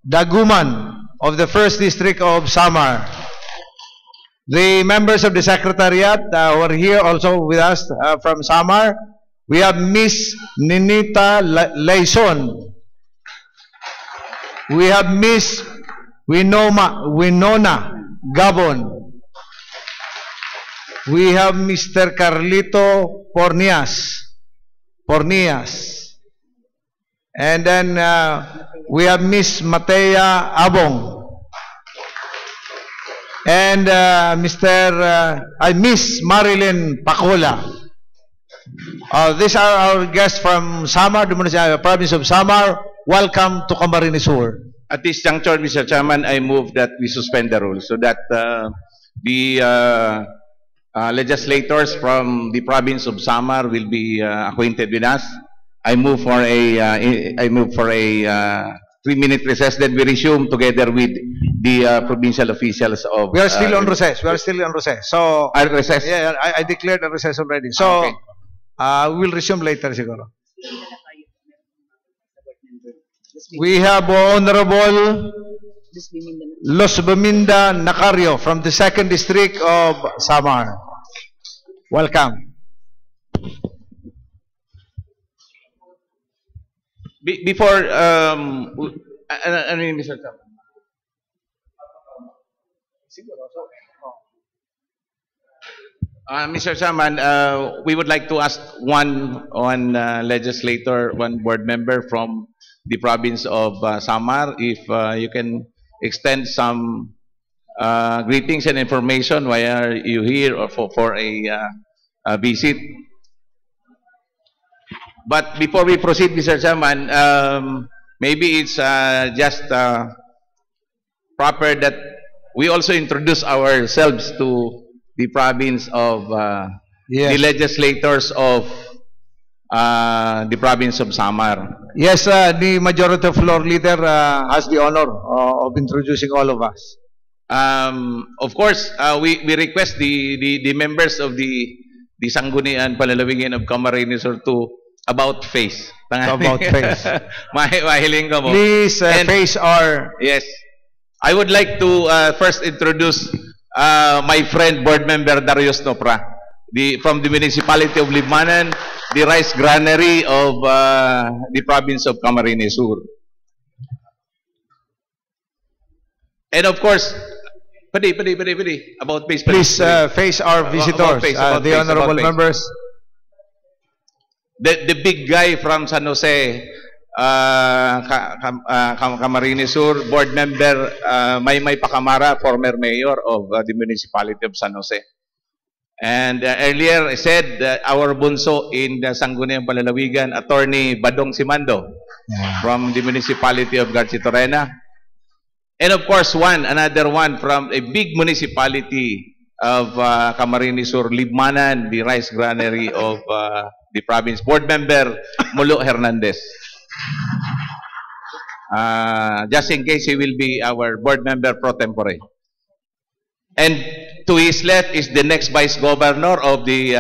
A: Daguman of the 1st District of Samar. The members of the Secretariat who are here also with us from Samar. We have Miss Ninita Laison. We have Miss Winona Gabon. We have Mr. Carlito Pornias. And then we have Miss Matea Abong. And Miss Marilyn Pacola. These are our guests from Samar, the province of Samar. Welcome to Camarines Sur.
E: At this juncture, Mr. Chairman, I move that we suspend the rules so that the legislators from the province of Samar will be acquainted with us. I move for a 3-minute recess. Then we resume together with the provincial officials of.
A: We are still on recess. So
E: recess.
A: Yeah, I declared a recess already. So
E: okay.
A: We'll resume later, siguro. We have Honorable Los Beminda Nacario from the 2nd District of Samar. Welcome.
E: Before, Mr. Chairman. Mr. Chairman, we would like to ask one legislator, one board member from the province of Samar, if you can extend some greetings and information. Why are you here or for a visit? But before we proceed, Mr. Chairman, maybe it's just proper that we also introduce ourselves to the province of
A: yes.
E: the legislators of the province of Samar.
A: Yes, the majority floor leader has the honor of introducing all of us.
E: Of course, we request the members of the Sangguniang Panlalawigan of Camarines Sur to about face.
A: About face.
E: Mahiling ka mo.
A: Please face our.
E: Yes. I would like to first introduce my friend board member Darius Nopra from the municipality of Libmanan. the rice granary of the province of Camarines Sur. And of course, pwede, about face.
A: Please face our visitors, the honorable members.
E: The big guy from San Jose, Camarines Sur, board member Maymay Pacamara, former mayor of the municipality of San Jose. And earlier I said our bunso in the Sangguniang Palalawigan, Attorney Badong Simando, from the municipality of Garchitorena. And of course, another one from a big municipality of Camarines Sur, Libmanan, the rice granary of the province, board member Mulo Hernandez. Just in case he will be our board member pro tempore. And to his left is the next vice governor of the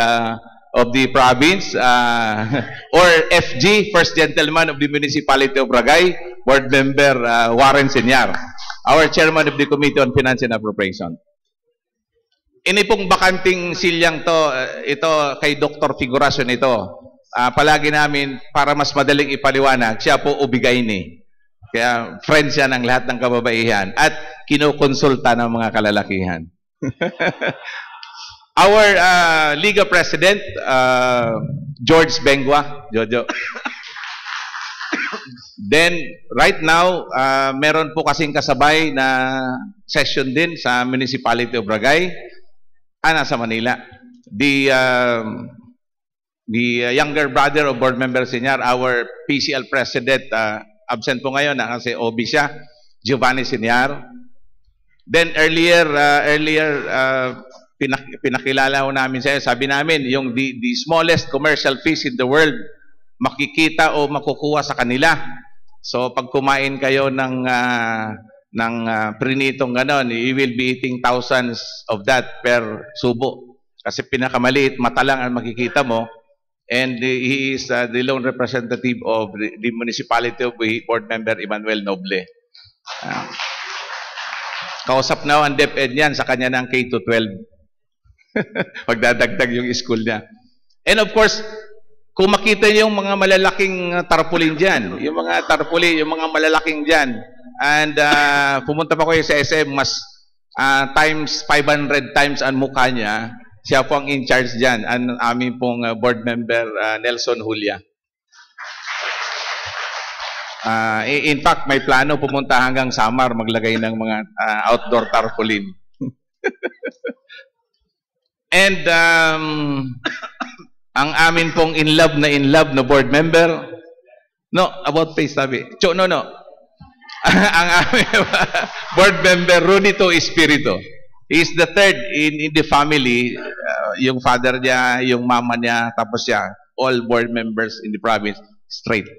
E: province, or FG, first gentleman of the municipality of Ragay, board member Warren Senyar, our chairman of the Committee on Finance and Appropriation. Ini pong bakanting silyang to, ito kay Dr. Figuracion ito. Palagi namin, para mas madaling ipaliwanag, siya po ubigay ni. Kaya friend siya ng lahat ng kababaihan at kinukonsulta ng mga kalalakihan. Our Liga President, George Bengua, Jojo. Then, right now, meron po kasing kasabay na session din sa Municipality of Ragay, nasa Manila. The younger brother of board member Senyar, our PCL President, absent po ngayon, kasi OB siya, Giovanni Senyar. Then earlier pinakilala ko namin sa sabi namin, yung the smallest commercial fish in the world, makikita o makukuha sa kanila. So pag kumain kayo ng prinitong ganon, you will be eating thousands of that per subo. Kasi pinakamaliit, mata lang ang makikita mo. And he is the lone representative of the municipality of Buhi, board member Emmanuel Noble. Kausap na ang DepEd niyan sa kanya ng K-12. Magdadagdag yung school niya. And of course, kung makita niyo yung mga malalaking tarpaulin dyan, yung mga tarpaulin, yung mga malalaking dyan, and pumunta pa ko sa SM, mas times 500 times ang mukha niya, siya po ang in-charge dyan, ang aming pong board member Nelson Julia. In fact, may plano pumunta hanggang Samar maglagay ng mga outdoor tarpaulin. And ang amin pong in love na board member, no, about face sabi. No. Ang aming board member Runito Espiritu. He is the third in the family. Yung father niya, yung mama niya, tapos siya, all board members in the province, straight.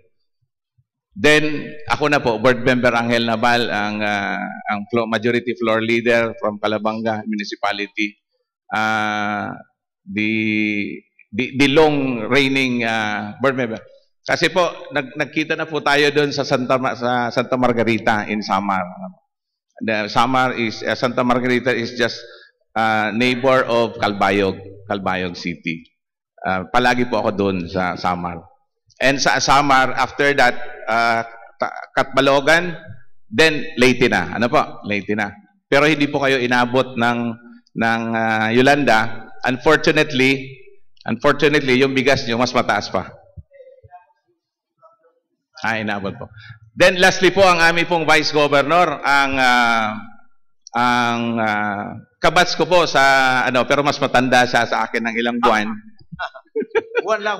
E: Then, ako na po, board member Angel Nabal, ang majority floor leader from Calabanga Municipality. The long reigning board member. Kasi po, nagkita na po tayo doon sa Santa Margarita in Samar. Santa Margarita is just neighbor of Calbayog City. Palagi po ako doon sa Samar. And sa Samar, after that, Katbalogan, then Leyte na. Ano po? Leyte na. Pero hindi po kayo inabot ng Yolanda. Unfortunately, yung bigas nyo mas mataas pa. Inabot po. Then lastly po, ang aming pong Vice Governor, ang kabats ko po sa, pero mas matanda siya sa akin ng ilang buwan.
A: Buwan lang.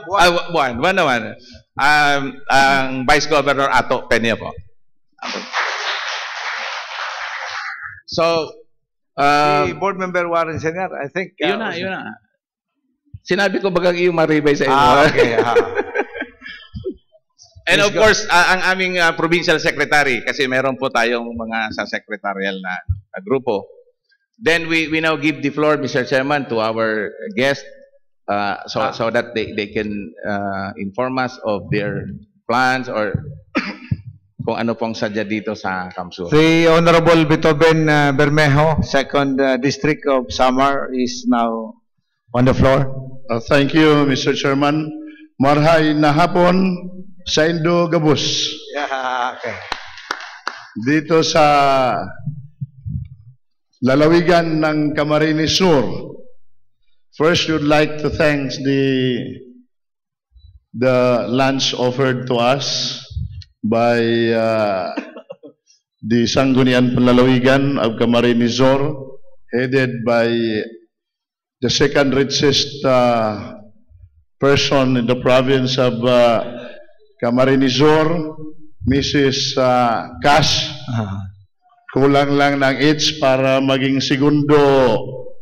E: Buwan naman. Ang Vice Governor Ato Peña po. So,
A: si board member Warren Senyar, I think.
E: Yun na. Sinabi ko bagang yung maribay sa inyo.
A: Okay.
E: And of course, ang aming provincial secretary, kasi meron po tayong mga sa secretarial na grupo. Then we now give the floor, Mr. Chairman, to our guest, so that they can inform us of their plans or kung ano pong sadya dito sa Kamsur.
A: The Honorable Bitoben Bermejo, 2nd District of Samar, is now on the floor.
J: Thank you, Mr. Chairman. Marhay na hapon sa Indo Gabus.
A: Yeah, okay.
J: Dito sa lalawigan ng Camarines Sur. First, we'd like to thank the lunch offered to us by the Sangguniang Panlalawigan of Camarines Sur, headed by the second richest person in the province of Camarines Sur, Mrs. Cash. Kulang lang ng age para maging segundo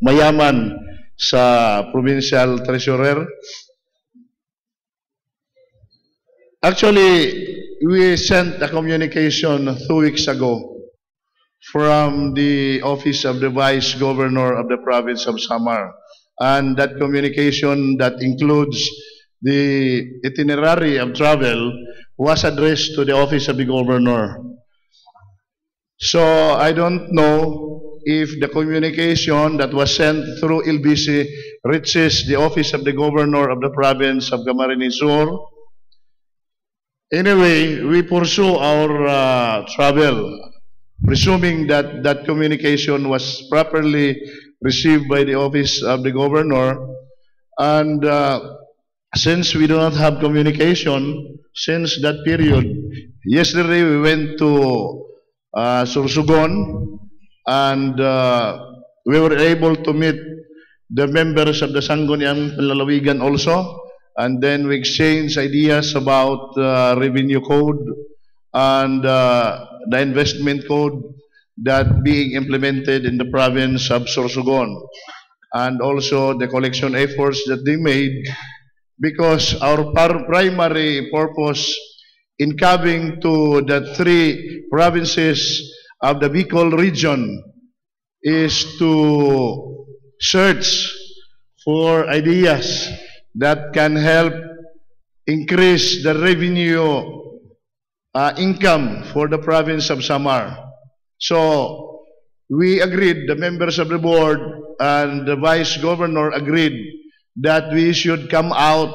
J: mayaman sa provincial treasurer. Actually, we sent a communication 2 weeks ago from the office of the Vice Governor of the province of Samar. And that communication that includes the itinerary of travel was addressed to the office of the governor. So I don't know if the communication that was sent through LBC reaches the office of the governor of the province of Camarines Sur. Anyway, we pursue our travel, presuming that that communication was properly received by the office of the governor. And since we do not have communication since that period, yesterday we went to Sorsogon, and we were able to meet the members of the Sangguniang Panlalawigan also, and then we exchanged ideas about revenue code and the investment code that being implemented in the province of Sorsogon, and also the collection efforts that they made, because our primary purpose in coming to the 3 provinces of the Bicol region is to search for ideas that can help increase the revenue income for the province of Samar. So we agreed, the members of the board and the vice governor agreed that we should go out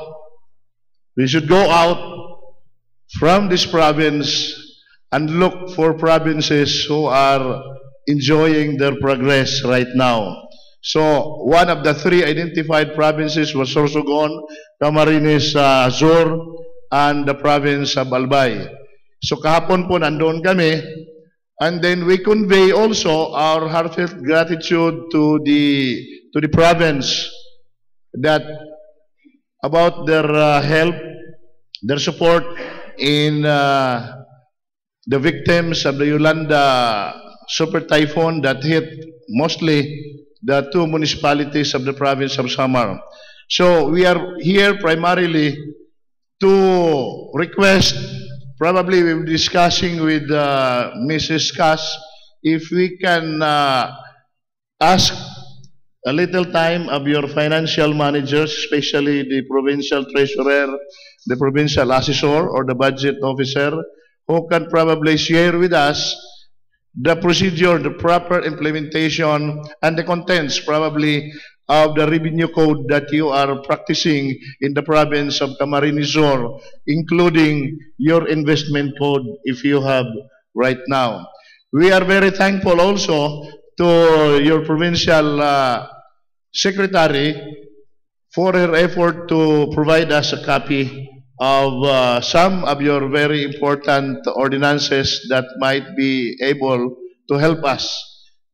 J: from this province and look for provinces who are enjoying their progress right now. So one of the 3 identified provinces was Sorsogon, Camarines Sur, and the province of Albay. So kahapon po nandoon kami, and then we convey also our heartfelt gratitude to the province that about their help, their support in the victims of the Yolanda super typhoon that hit mostly the 2 municipalities of the province of Samar. So we are here primarily to request, probably we'll be discussing with Mrs. Cass, if we can ask a little time of your financial managers, especially the provincial treasurer, the provincial assessor, or the budget officer, who can probably share with us the procedure, the proper implementation, and the contents probably of the revenue code that you are practicing in the province of Camarines Sur, including your investment code if you have right now. We are very thankful also to your provincial secretary for her effort to provide us a copy of some of your very important ordinances that might be able to help us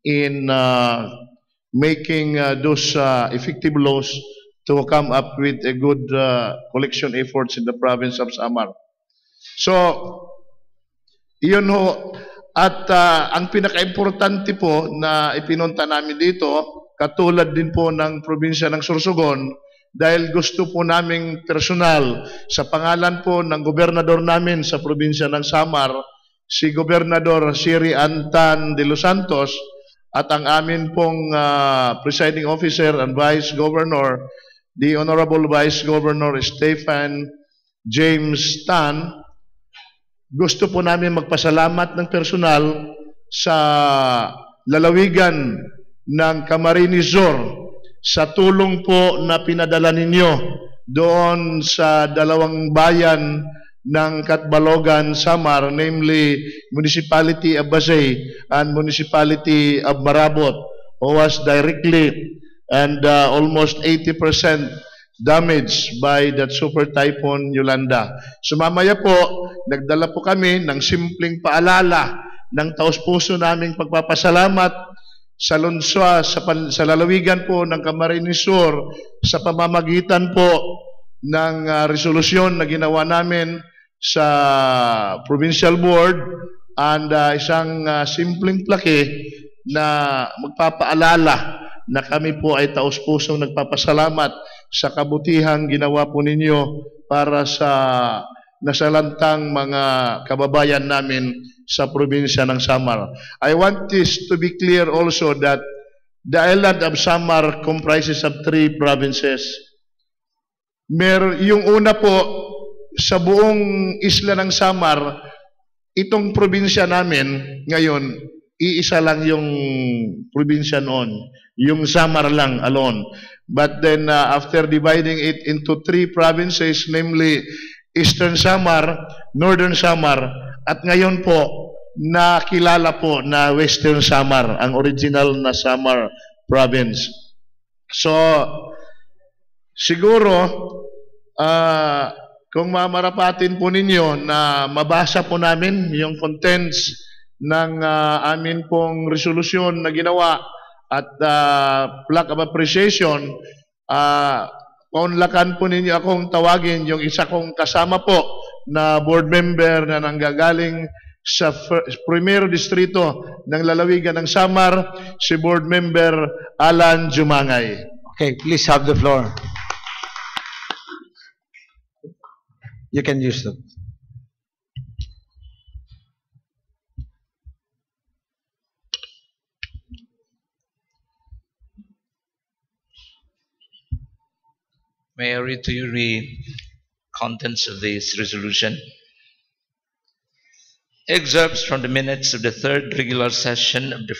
J: in making those effective laws to come up with a good collection efforts in the province of Samar. So, yun ho. At ang pinaka-importante po na ipinunta namin dito, katulad din po ng probinsya ng Sorsogon, dahil gusto po naming personal sa pangalan po ng gobernador namin sa probinsya ng Samar, si Gobernador Siri Antan de los Santos, at ang amin pong presiding officer and vice governor, the Honorable Vice Governor Stephen James Tan. Gusto po namin magpasalamat ng personal sa lalawigan ng Camarines Sur sa tulong po na pinadala ninyo doon sa dalawang bayan ng Catbalogan, Samar, namely Municipality of Basay and Municipality of Marabot, who was directly and almost 80% damaged by that super typhoon Yolanda. So mamaya po, nagdala po kami ng simpleng paalala ng taos-puso naming pagpapasalamat sa Lunswa, sa lalawigan po ng Camarines Sur, sa pamamagitan po ng resolusyon na ginawa namin sa Provincial Board and isang simpleng plaque na magpapaalala na kami po ay taos-pusong nagpapasalamat sa kabutihang ginawa po ninyo para sa nasalantang mga kababayan namin sa probinsya ng Samar. I want this to be clear also that the island of Samar comprises of 3 provinces. Yung una po, sa buong isla ng Samar, itong probinsya namin ngayon, iisa lang yung probinsya noon, yung Samar lang alone. But then after dividing it into 3 provinces, namely Eastern Samar, Northern Samar, at ngayon po, nakilala po na Western Samar, ang original na Samar province. So, siguro, kung mamarapatin po ninyo na mabasa po namin yung contents ng amin pong resolusyon na ginawa at plaque of appreciation, paunlakan po ninyo akong tawagin yung isa kong kasama po na board member na nanggagaling sa primero distrito ng lalawigan ng Samar, si board member Alan Jumangay.
A: Okay, please have the floor. You can use that.
K: May I read to you the contents of this resolution? Excerpts from the minutes of the 3rd regular session of the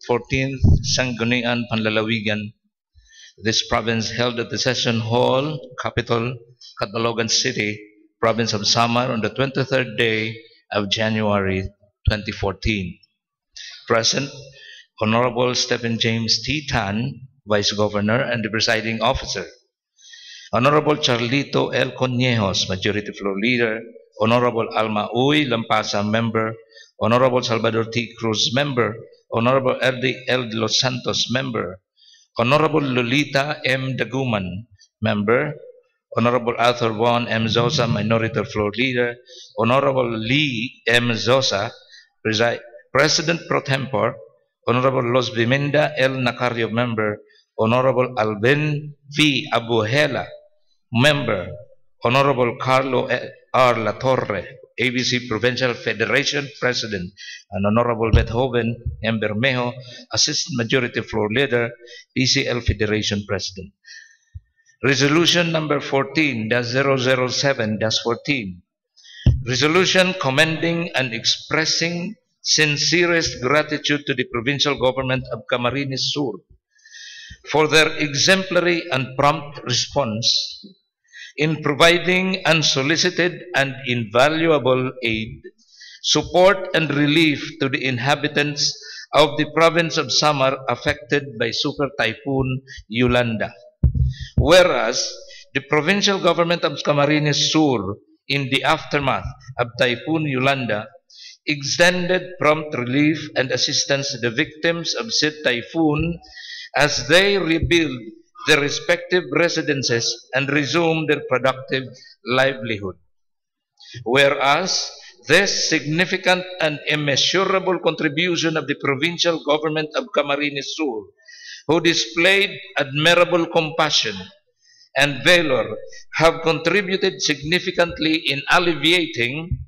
K: 14th Sangguniang Panlalawigan, this province held at the Session Hall, capital, Catbalogan City, province of Samar, on the 23rd day of January 2014. Present, Honorable Stephen James T. Tan, Vice Governor and the Presiding Officer. Honorable Charlito L. Conejos, Majority Floor Leader. Honorable Alma Uy Lampasa, Member. Honorable Salvador T. Cruz, Member. Honorable Erdi L. De Los Santos, Member. Honorable Lolita M. Daguman, Member. Honorable Arthur Juan M. Zosa, Minority Floor Leader. Honorable Lee M. Zosa, President Pro Tempore. Honorable Los Biminda L. Nacario, Member. Honorable Alvin V. Abuhela, Member. Honorable Carlo R. Latorre, ABC Provincial Federation President, and Honorable Beethoven M. Bermejo, Assistant Majority Floor Leader, PCL Federation President. Resolution number 14-007-14. Resolution commending and expressing sincerest gratitude to the provincial government of Camarines Sur for their exemplary and prompt response in providing unsolicited and invaluable aid, support and relief to the inhabitants of the province of Samar affected by Super Typhoon Yolanda. Whereas the provincial government of Camarines Sur, in the aftermath of Typhoon Yolanda, extended prompt relief and assistance to the victims of said typhoon as they rebuild their respective residences and resume their productive livelihood. Whereas this significant and immeasurable contribution of the provincial government of Camarines Sur, who displayed admirable compassion and valor, have contributed significantly in alleviating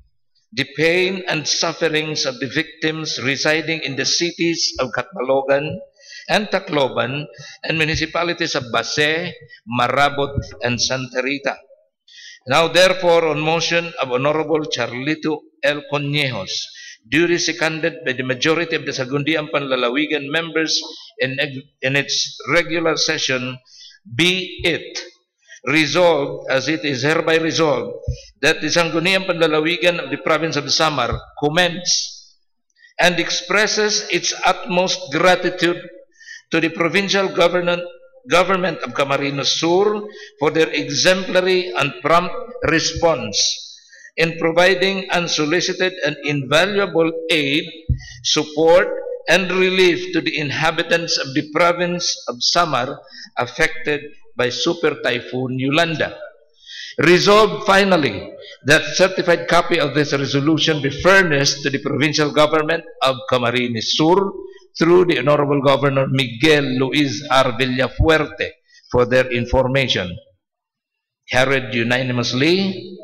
K: the pain and sufferings of the victims residing in the cities of Catbalogan and Tacloban and municipalities of Basay, Marabot, and Santa Rita. Now therefore, on motion of Honorable Charlito L. Conejos, duly seconded by the majority of the Sangguniang Panlalawigan members in its regular session, be it Resolved, as it is hereby resolved, that the Sangguniang Panlalawigan of the province of Samar commends and expresses its utmost gratitude to the provincial government of Camarines Sur for their exemplary and prompt response in providing unsolicited and invaluable aid, support, and relief to the inhabitants of the province of Samar affected by Super Typhoon Yolanda. Resolved finally that certified copy of this resolution be furnished to the provincial government of Camarines Sur through the Honorable Governor Miguel Luis R. Villafuerte for their information. Carried unanimously,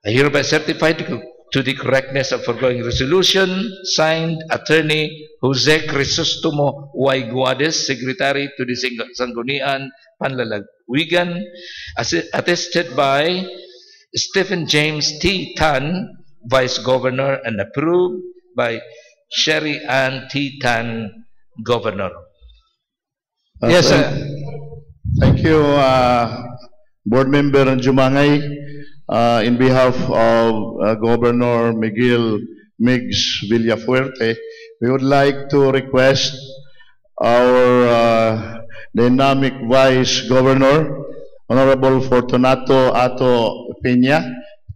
K: I hereby certify to the correctness of foregoing resolution, signed Attorney Jose Crisostomo Y. Guades, Secretary to the Sangguniang Panlalawigan, attested by Stephen James T. Tan, Vice Governor, and approved by Sherry Ann T. Tan, Governor.
A: Yes, sir.
J: Thank you, Board Member Jumangay. In behalf of Governor Miguel Migs Villafuerte, we would like to request our dynamic Vice Governor, Honorable Fortunato Ato Peña,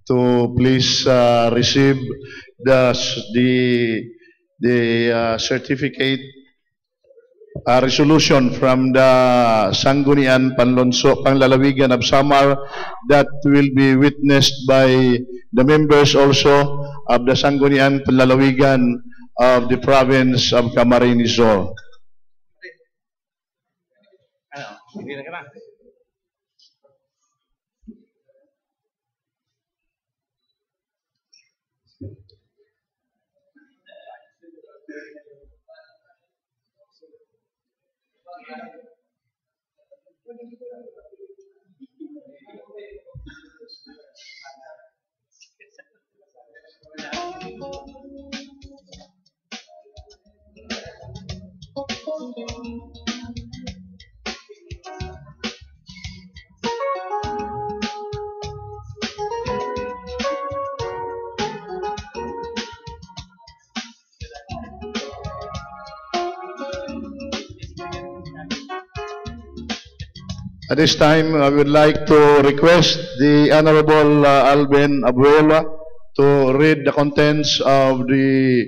J: to please receive the certificate resolution from the Sangguniang Panlalawigan of Samar that will be witnessed by the members also of the Sangguniang Panlalawigan of the province of Camarines Sur. At this time, I would like to request the Honorable Alvin Abuela to read the contents of the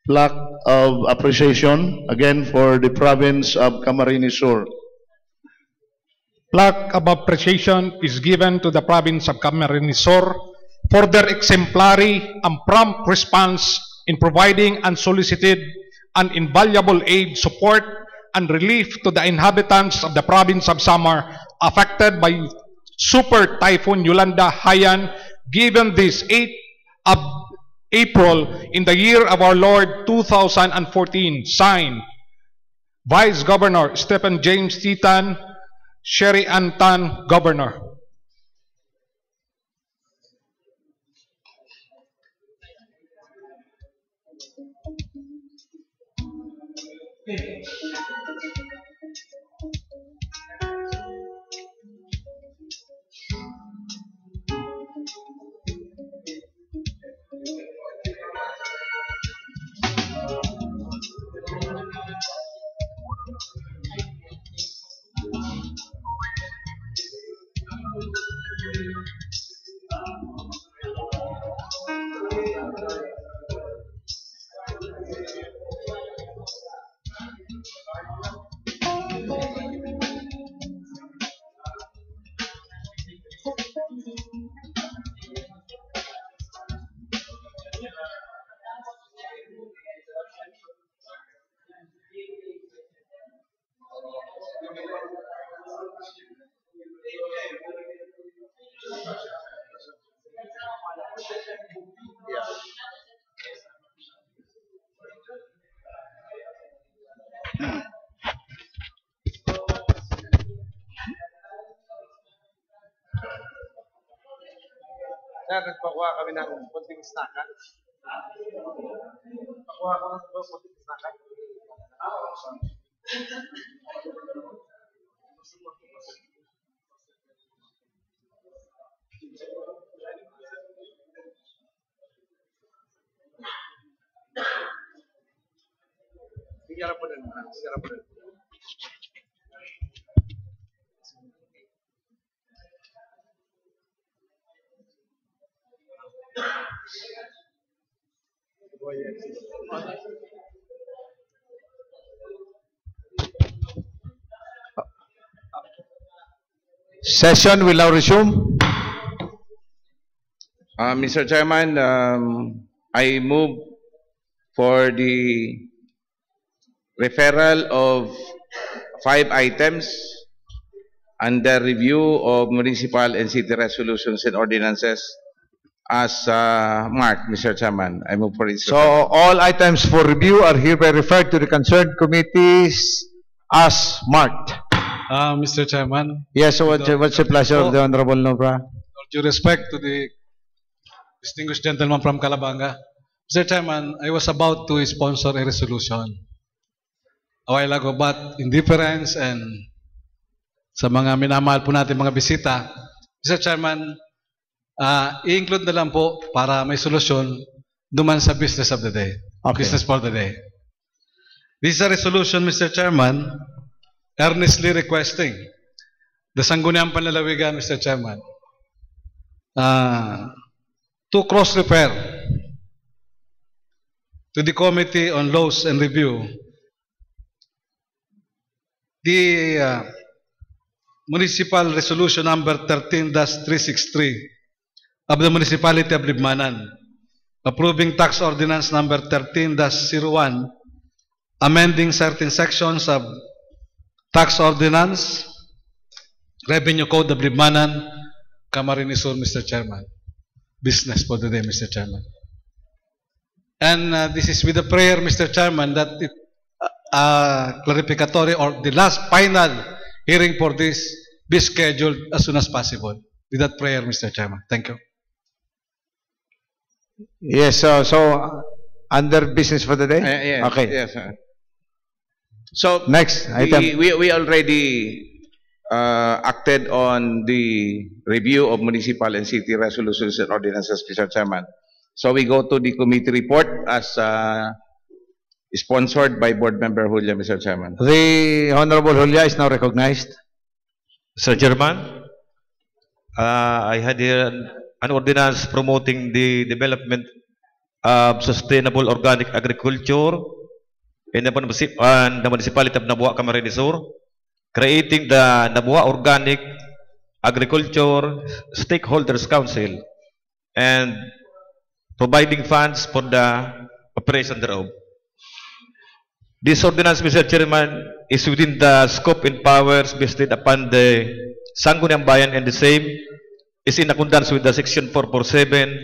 J: plaque of appreciation, again for the province of Camarines Sur.
L: Plaque of appreciation is given to the province of Camarines Sur for their exemplary and prompt response in providing unsolicited and invaluable aid, support, and relief to the inhabitants of the province of Samar affected by Super Typhoon Yolanda Haiyan, given this 8th of April in the year of our Lord 2014. Signed, Vice Governor Stephen James T. Tan, Sherry Ann Tan, Governor.
A: Nagpakuha kami ng konting snackan. Pakuha ko ng konting snackan. Session will now resume.
E: Mr. Chairman, I move for the referral of 5 items under review of municipal and city resolutions and ordinances as marked, Mr. Chairman. I move for it.
A: So all items for review are hereby referred to the concerned committees as marked.
F: Mr. Chairman,
A: Yes, so what's the pleasure of the Honorable Nobra?
F: all due respect to the distinguished gentleman from Calabanga, Mr. Chairman, I was about to sponsor a resolution a while ago, but indifference and sa mga minamahal po natin mga bisita, Mr. Chairman, i-include na lang po para may solusyon duman sa business of the day.
A: Okay.
F: Business for the day. This is a resolution, Mr. Chairman, earnestly requesting the Sangguniang Panlalawigan, Mr. Chairman, to cross-refer to the Committee on Laws and Review the Municipal Resolution number 13-363 of the Municipality of Libmanan, approving Tax Ordinance number 13-01, amending certain sections of Tax Ordinance, Revenue Code of Libmanan, Camarines Sur, Mr. Chairman. Business for the day, Mr. Chairman. And this is with the prayer, Mr. Chairman, that it, clarificatory or the last final hearing for this be scheduled as soon as possible. With that prayer, Mr. Chairman. Thank you.
A: Yes, so under business for the day?
E: Yes,
A: Okay.
E: yes. So
A: Next item.
E: we already acted on the review of municipal and city resolutions and ordinances, Mr. Chairman. So we go to the committee report as sponsored by Board Member Julia, Mr. Chairman.
A: The Honorable Julia is now recognized.
H: Sir Chairman, I had here an ordinance promoting the development of sustainable organic agriculture in the municipality of Nabua, Camarines Sur, creating the Nabua Organic Agriculture Stakeholders Council and providing funds for the operation thereof. This ordinance, Mr. Chairman, is within the scope and powers vested upon the Sangguniang Bayan, and the same is in accordance with the Section 447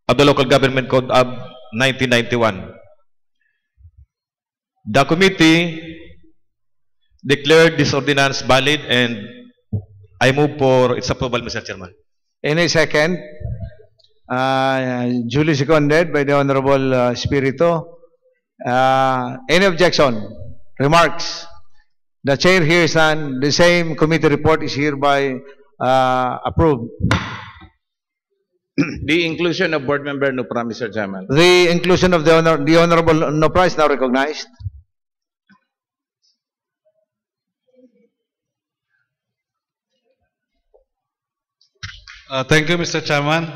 H: of the Local Government Code of 1991. The committee declared this ordinance valid, and I move for its approval, Mr. Chairman.
A: In a second, duly seconded by the Honorable Spirito. Any objection? Remarks? The chair hears none. The same committee report is hereby approved.
E: The inclusion of Board Member Nupra, Mr. Chairman.
A: The inclusion of the Honorable Nopra is now recognized.
F: Thank you, Mr. Chairman.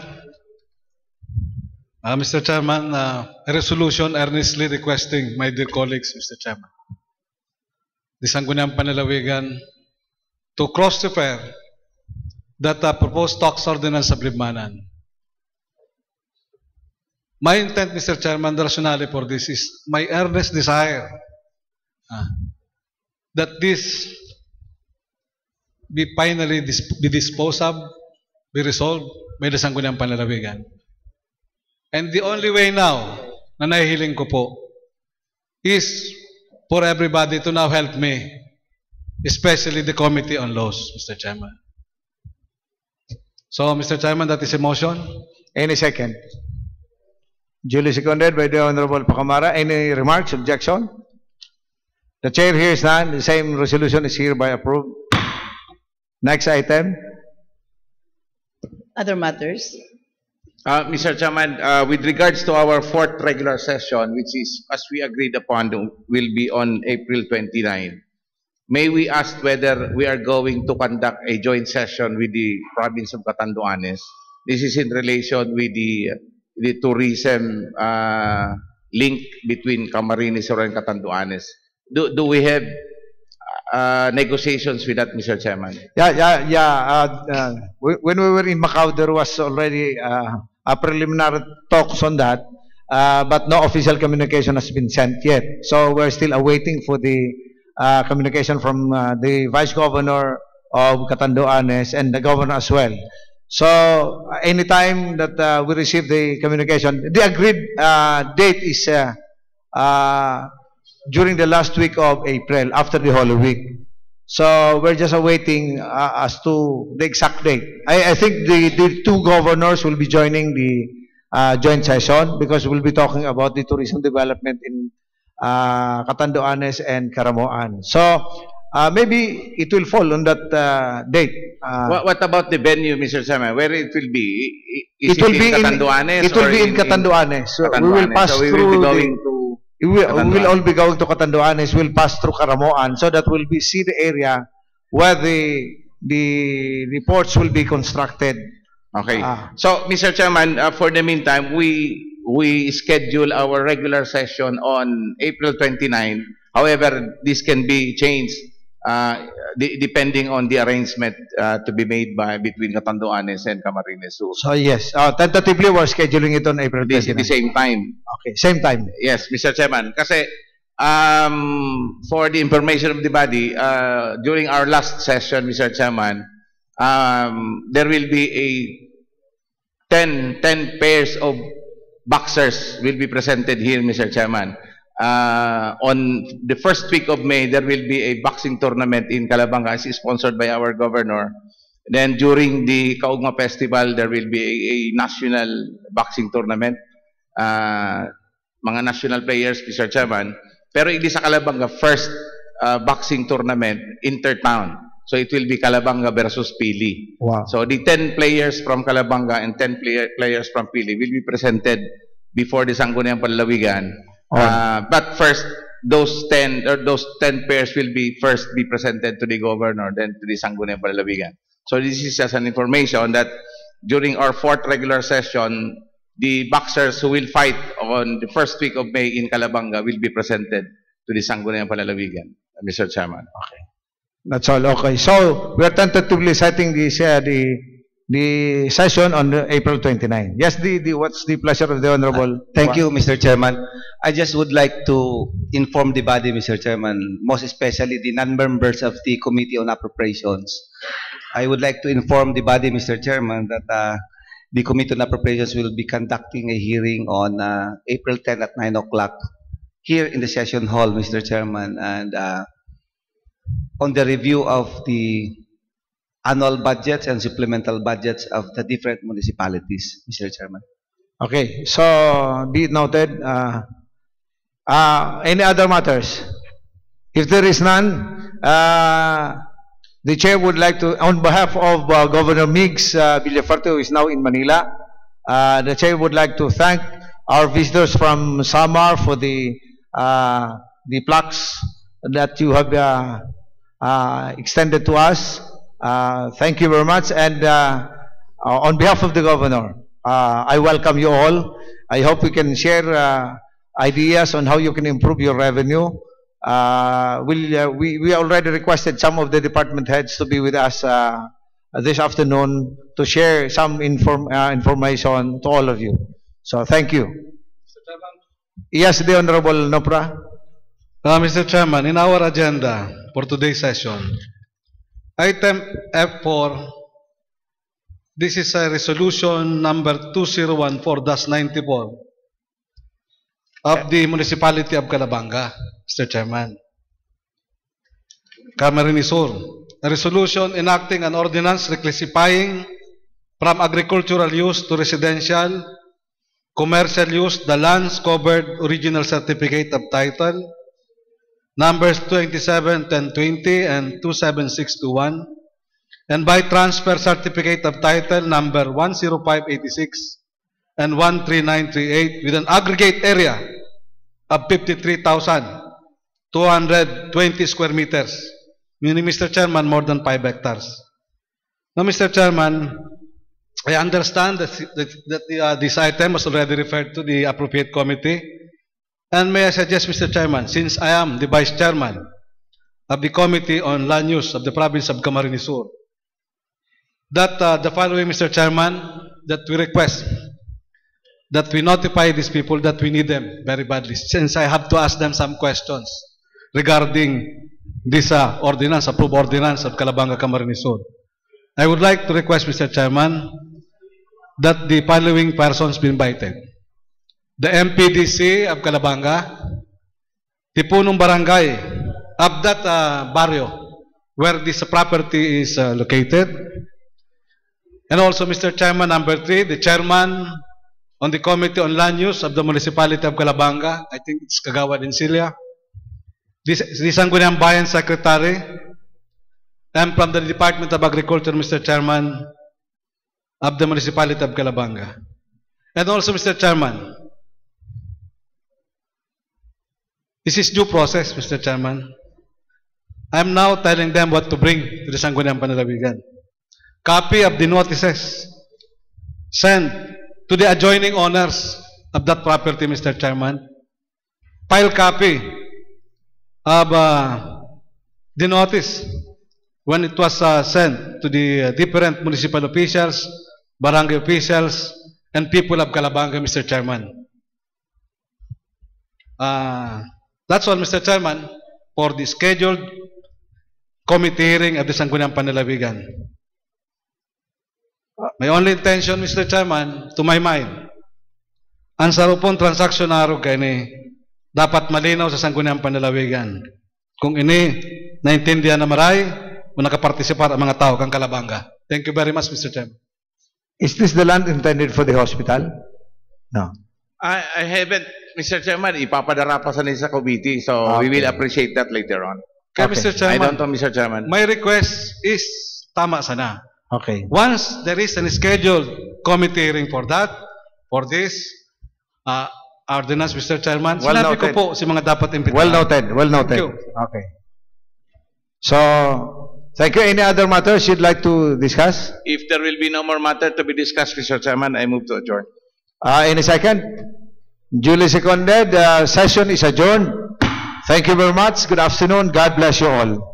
F: Mr. Chairman, a resolution earnestly requesting, my dear colleagues, Mr. Chairman, the Sangguniang Panlalawigan to cross-refer that proposed tax ordinance of Libmanan. My intent, Mr. Chairman, the rationale for this is my earnest desire that this be finally be disposed of, be resolved by the Sangguniang Panlalawigan. And the only way now na nahihiling ko po is for everybody to now help me, especially the Committee on Laws, Mr. Chairman. So, Mr. Chairman, that is a motion.
A: Any second? Duly seconded by the Honorable Pacamara. Any remarks, objection? The chair hears none. The same resolution is hereby approved. Next item.
D: Other matters.
E: Mr. Chairman, with regards to our fourth regular session, which is, as we agreed upon, will be on April 29, may we ask whether we are going to conduct a joint session with the province of Catanduanes? This is in relation with the tourism link between Camarines Sur and Catanduanes. Do we have negotiations with that, Mr. Chairman?
A: When we were in Macau, there was already a preliminary talks on that, but no official communication has been sent yet. So we're still awaiting for the communication from the Vice Governor of Catanduanes and the Governor as well. So anytime that we receive the communication, the agreed date is during the last week of April, after the Holy Week. So we're just awaiting as to the exact date. I think the two governors will be joining the joint session because we'll be talking about the tourism development in Catanduanes and Caramoan. So maybe it will fall on that date.
E: What about the venue, Mr. Chairman? Where it will be? Is
A: it will
E: in
A: be
E: Catanduanes?
A: It will be in Catanduanes. So we will pass
E: so we
A: through
E: will be going to
A: we will all be going to Catanduanes. We'll pass through Caramoan so that we'll be see the area where the reports will be constructed.
E: Okay. So, Mr. Chairman, for the meantime, we schedule our regular session on April 29. However, this can be changed depending on the arrangement to be made between Catanduanes and Camarines Sur.
A: So yes, tentatively we're scheduling it on April 29.
E: The same time.
A: Okay, same time.
E: Yes, Mr. Chairman. Kasi for the information of the body, during our last session, Mr. Chairman, there will be a 10 pairs of boxers will be presented here, Mr. Chairman. On the first week of May, there will be a boxing tournament in Calabanga, sponsored by our governor. Then during the Kaugma Festival, there will be a national boxing tournament. Mga national players, Mr. Chairman. Pero hindi sa Calabanga, first boxing tournament, intertown. So it will be Calabanga versus Pili.
A: Wow.
E: So the 10 players from Calabanga and 10 players from Pili will be presented before the Sangguniang Panlalawigan. But first, those 10 pairs will be presented to the governor, then to the Sangguniang Panlalawigan. So this is just an information that during our fourth regular session, the boxers who will fight on the first week of May in Calabanga will be presented to the Sangguniang Panlalawigan, Mr. Chairman.
A: Okay. That's all. Okay. So we are tentatively setting the session on April 29. Yes, what's the pleasure of the Honorable?
M: Thank you, Mr. Chairman. I just would like to inform the body, Mr. Chairman, most especially the non-members of the Committee on Appropriations. I would like to inform the body, Mr. Chairman, that the Committee on Appropriations will be conducting a hearing on April 10 at 9 o'clock here in the session hall, Mr. Chairman, and on the review of the annual budgets and supplemental budgets of the different municipalities, Mr. Chairman.
A: Okay, so be it noted. Any other matters? If there is none, the chair would like to, on behalf of Governor Migs Villafuerte, who is now in Manila, the chair would like to thank our visitors from Samar for the plaques that you have extended to us. Thank you very much, and on behalf of the governor, I welcome you all. I hope we can share ideas on how you can improve your revenue. We already requested some of the department heads to be with us this afternoon to share some information to all of you. So thank you. Yes, the Honorable Nopra.
F: Mr. Chairman, in our agenda for today's session, item F4, this is a resolution number 2014-94 of the Municipality of Calabanga, Mr. Chairman. Camarines Sur, a resolution enacting an ordinance reclassifying from agricultural use to residential, commercial use the lands covered original certificate of title, numbers 27-1020 and 27621, and by transfer certificate of title number 10586 and 13938 with an aggregate area of 53,220 square meters, meaning, Mr. Chairman, more than 5 hectares. Now, Mr. Chairman, I understand that this item was already referred to the appropriate committee. And may I suggest, Mr. Chairman, since I am the Vice Chairman of the Committee on Land Use of the Province of Camarines Sur, that the following, Mr. Chairman, that we request that we notify these people that we need them very badly, since I have to ask them some questions regarding this ordinance, approved ordinance of Calabanga, Camarines Sur. I would like to request, Mr. Chairman, that the following persons be invited. The MPDC of Calabanga, the punong barangay of that barrio where this property is located, and also, Mr. Chairman, number 3, the chairman on the Committee on Land Use of the Municipality of Calabanga, I think it's Kagawad Insilia, the Sangguniang Bayan Secretary, and from the Department of Agriculture, Mr. Chairman, of the Municipality of Calabanga. And also, Mr. Chairman, this is due process, Mr. Chairman. I'm now telling them what to bring to the Sangguniang Panlalawigan. Copy of the notices sent to the adjoining owners of that property, Mr. Chairman. File copy of the notice when it was sent to the different municipal officials, barangay officials, and people of Calabanga, Mr. Chairman. That's all, Mr. Chairman, for the scheduled committee hearing at the Sangguniang Panlalawigan. My only intention, Mr. Chairman, to my mind, ang sarupong transaksyon araw kay ni dapat malinaw sa Sangguniang Panlalawigan. Kung ini naintindihan na maray, o nakapartisipar ang mga tao kang Calabanga. Thank you very much, Mr. Chairman.
A: Is this the land intended for the hospital? No.
E: I haven't, Mr. Chairman, ipapadara pa sa nisa committee, so we will appreciate that later on.
F: Okay, Mr. Chairman.
E: I don't know, Mr. Chairman.
F: My request is tama sana.
A: Okay.
F: Once there is a scheduled committee hearing for that, for this ordinance, Mr. Chairman,
A: Well
F: sinabi ko
A: noted.
F: po si mga dapat imbitahan.
A: Well noted. Well noted.
F: Thank you.
A: Okay. So, thank you. Any other matters you'd like to discuss?
E: If there will be no more matter to be discussed, Mr. Chairman, I move to adjourn.
A: In a second. Duly seconded. Session is adjourned. Thank you very much. Good afternoon. God bless you all.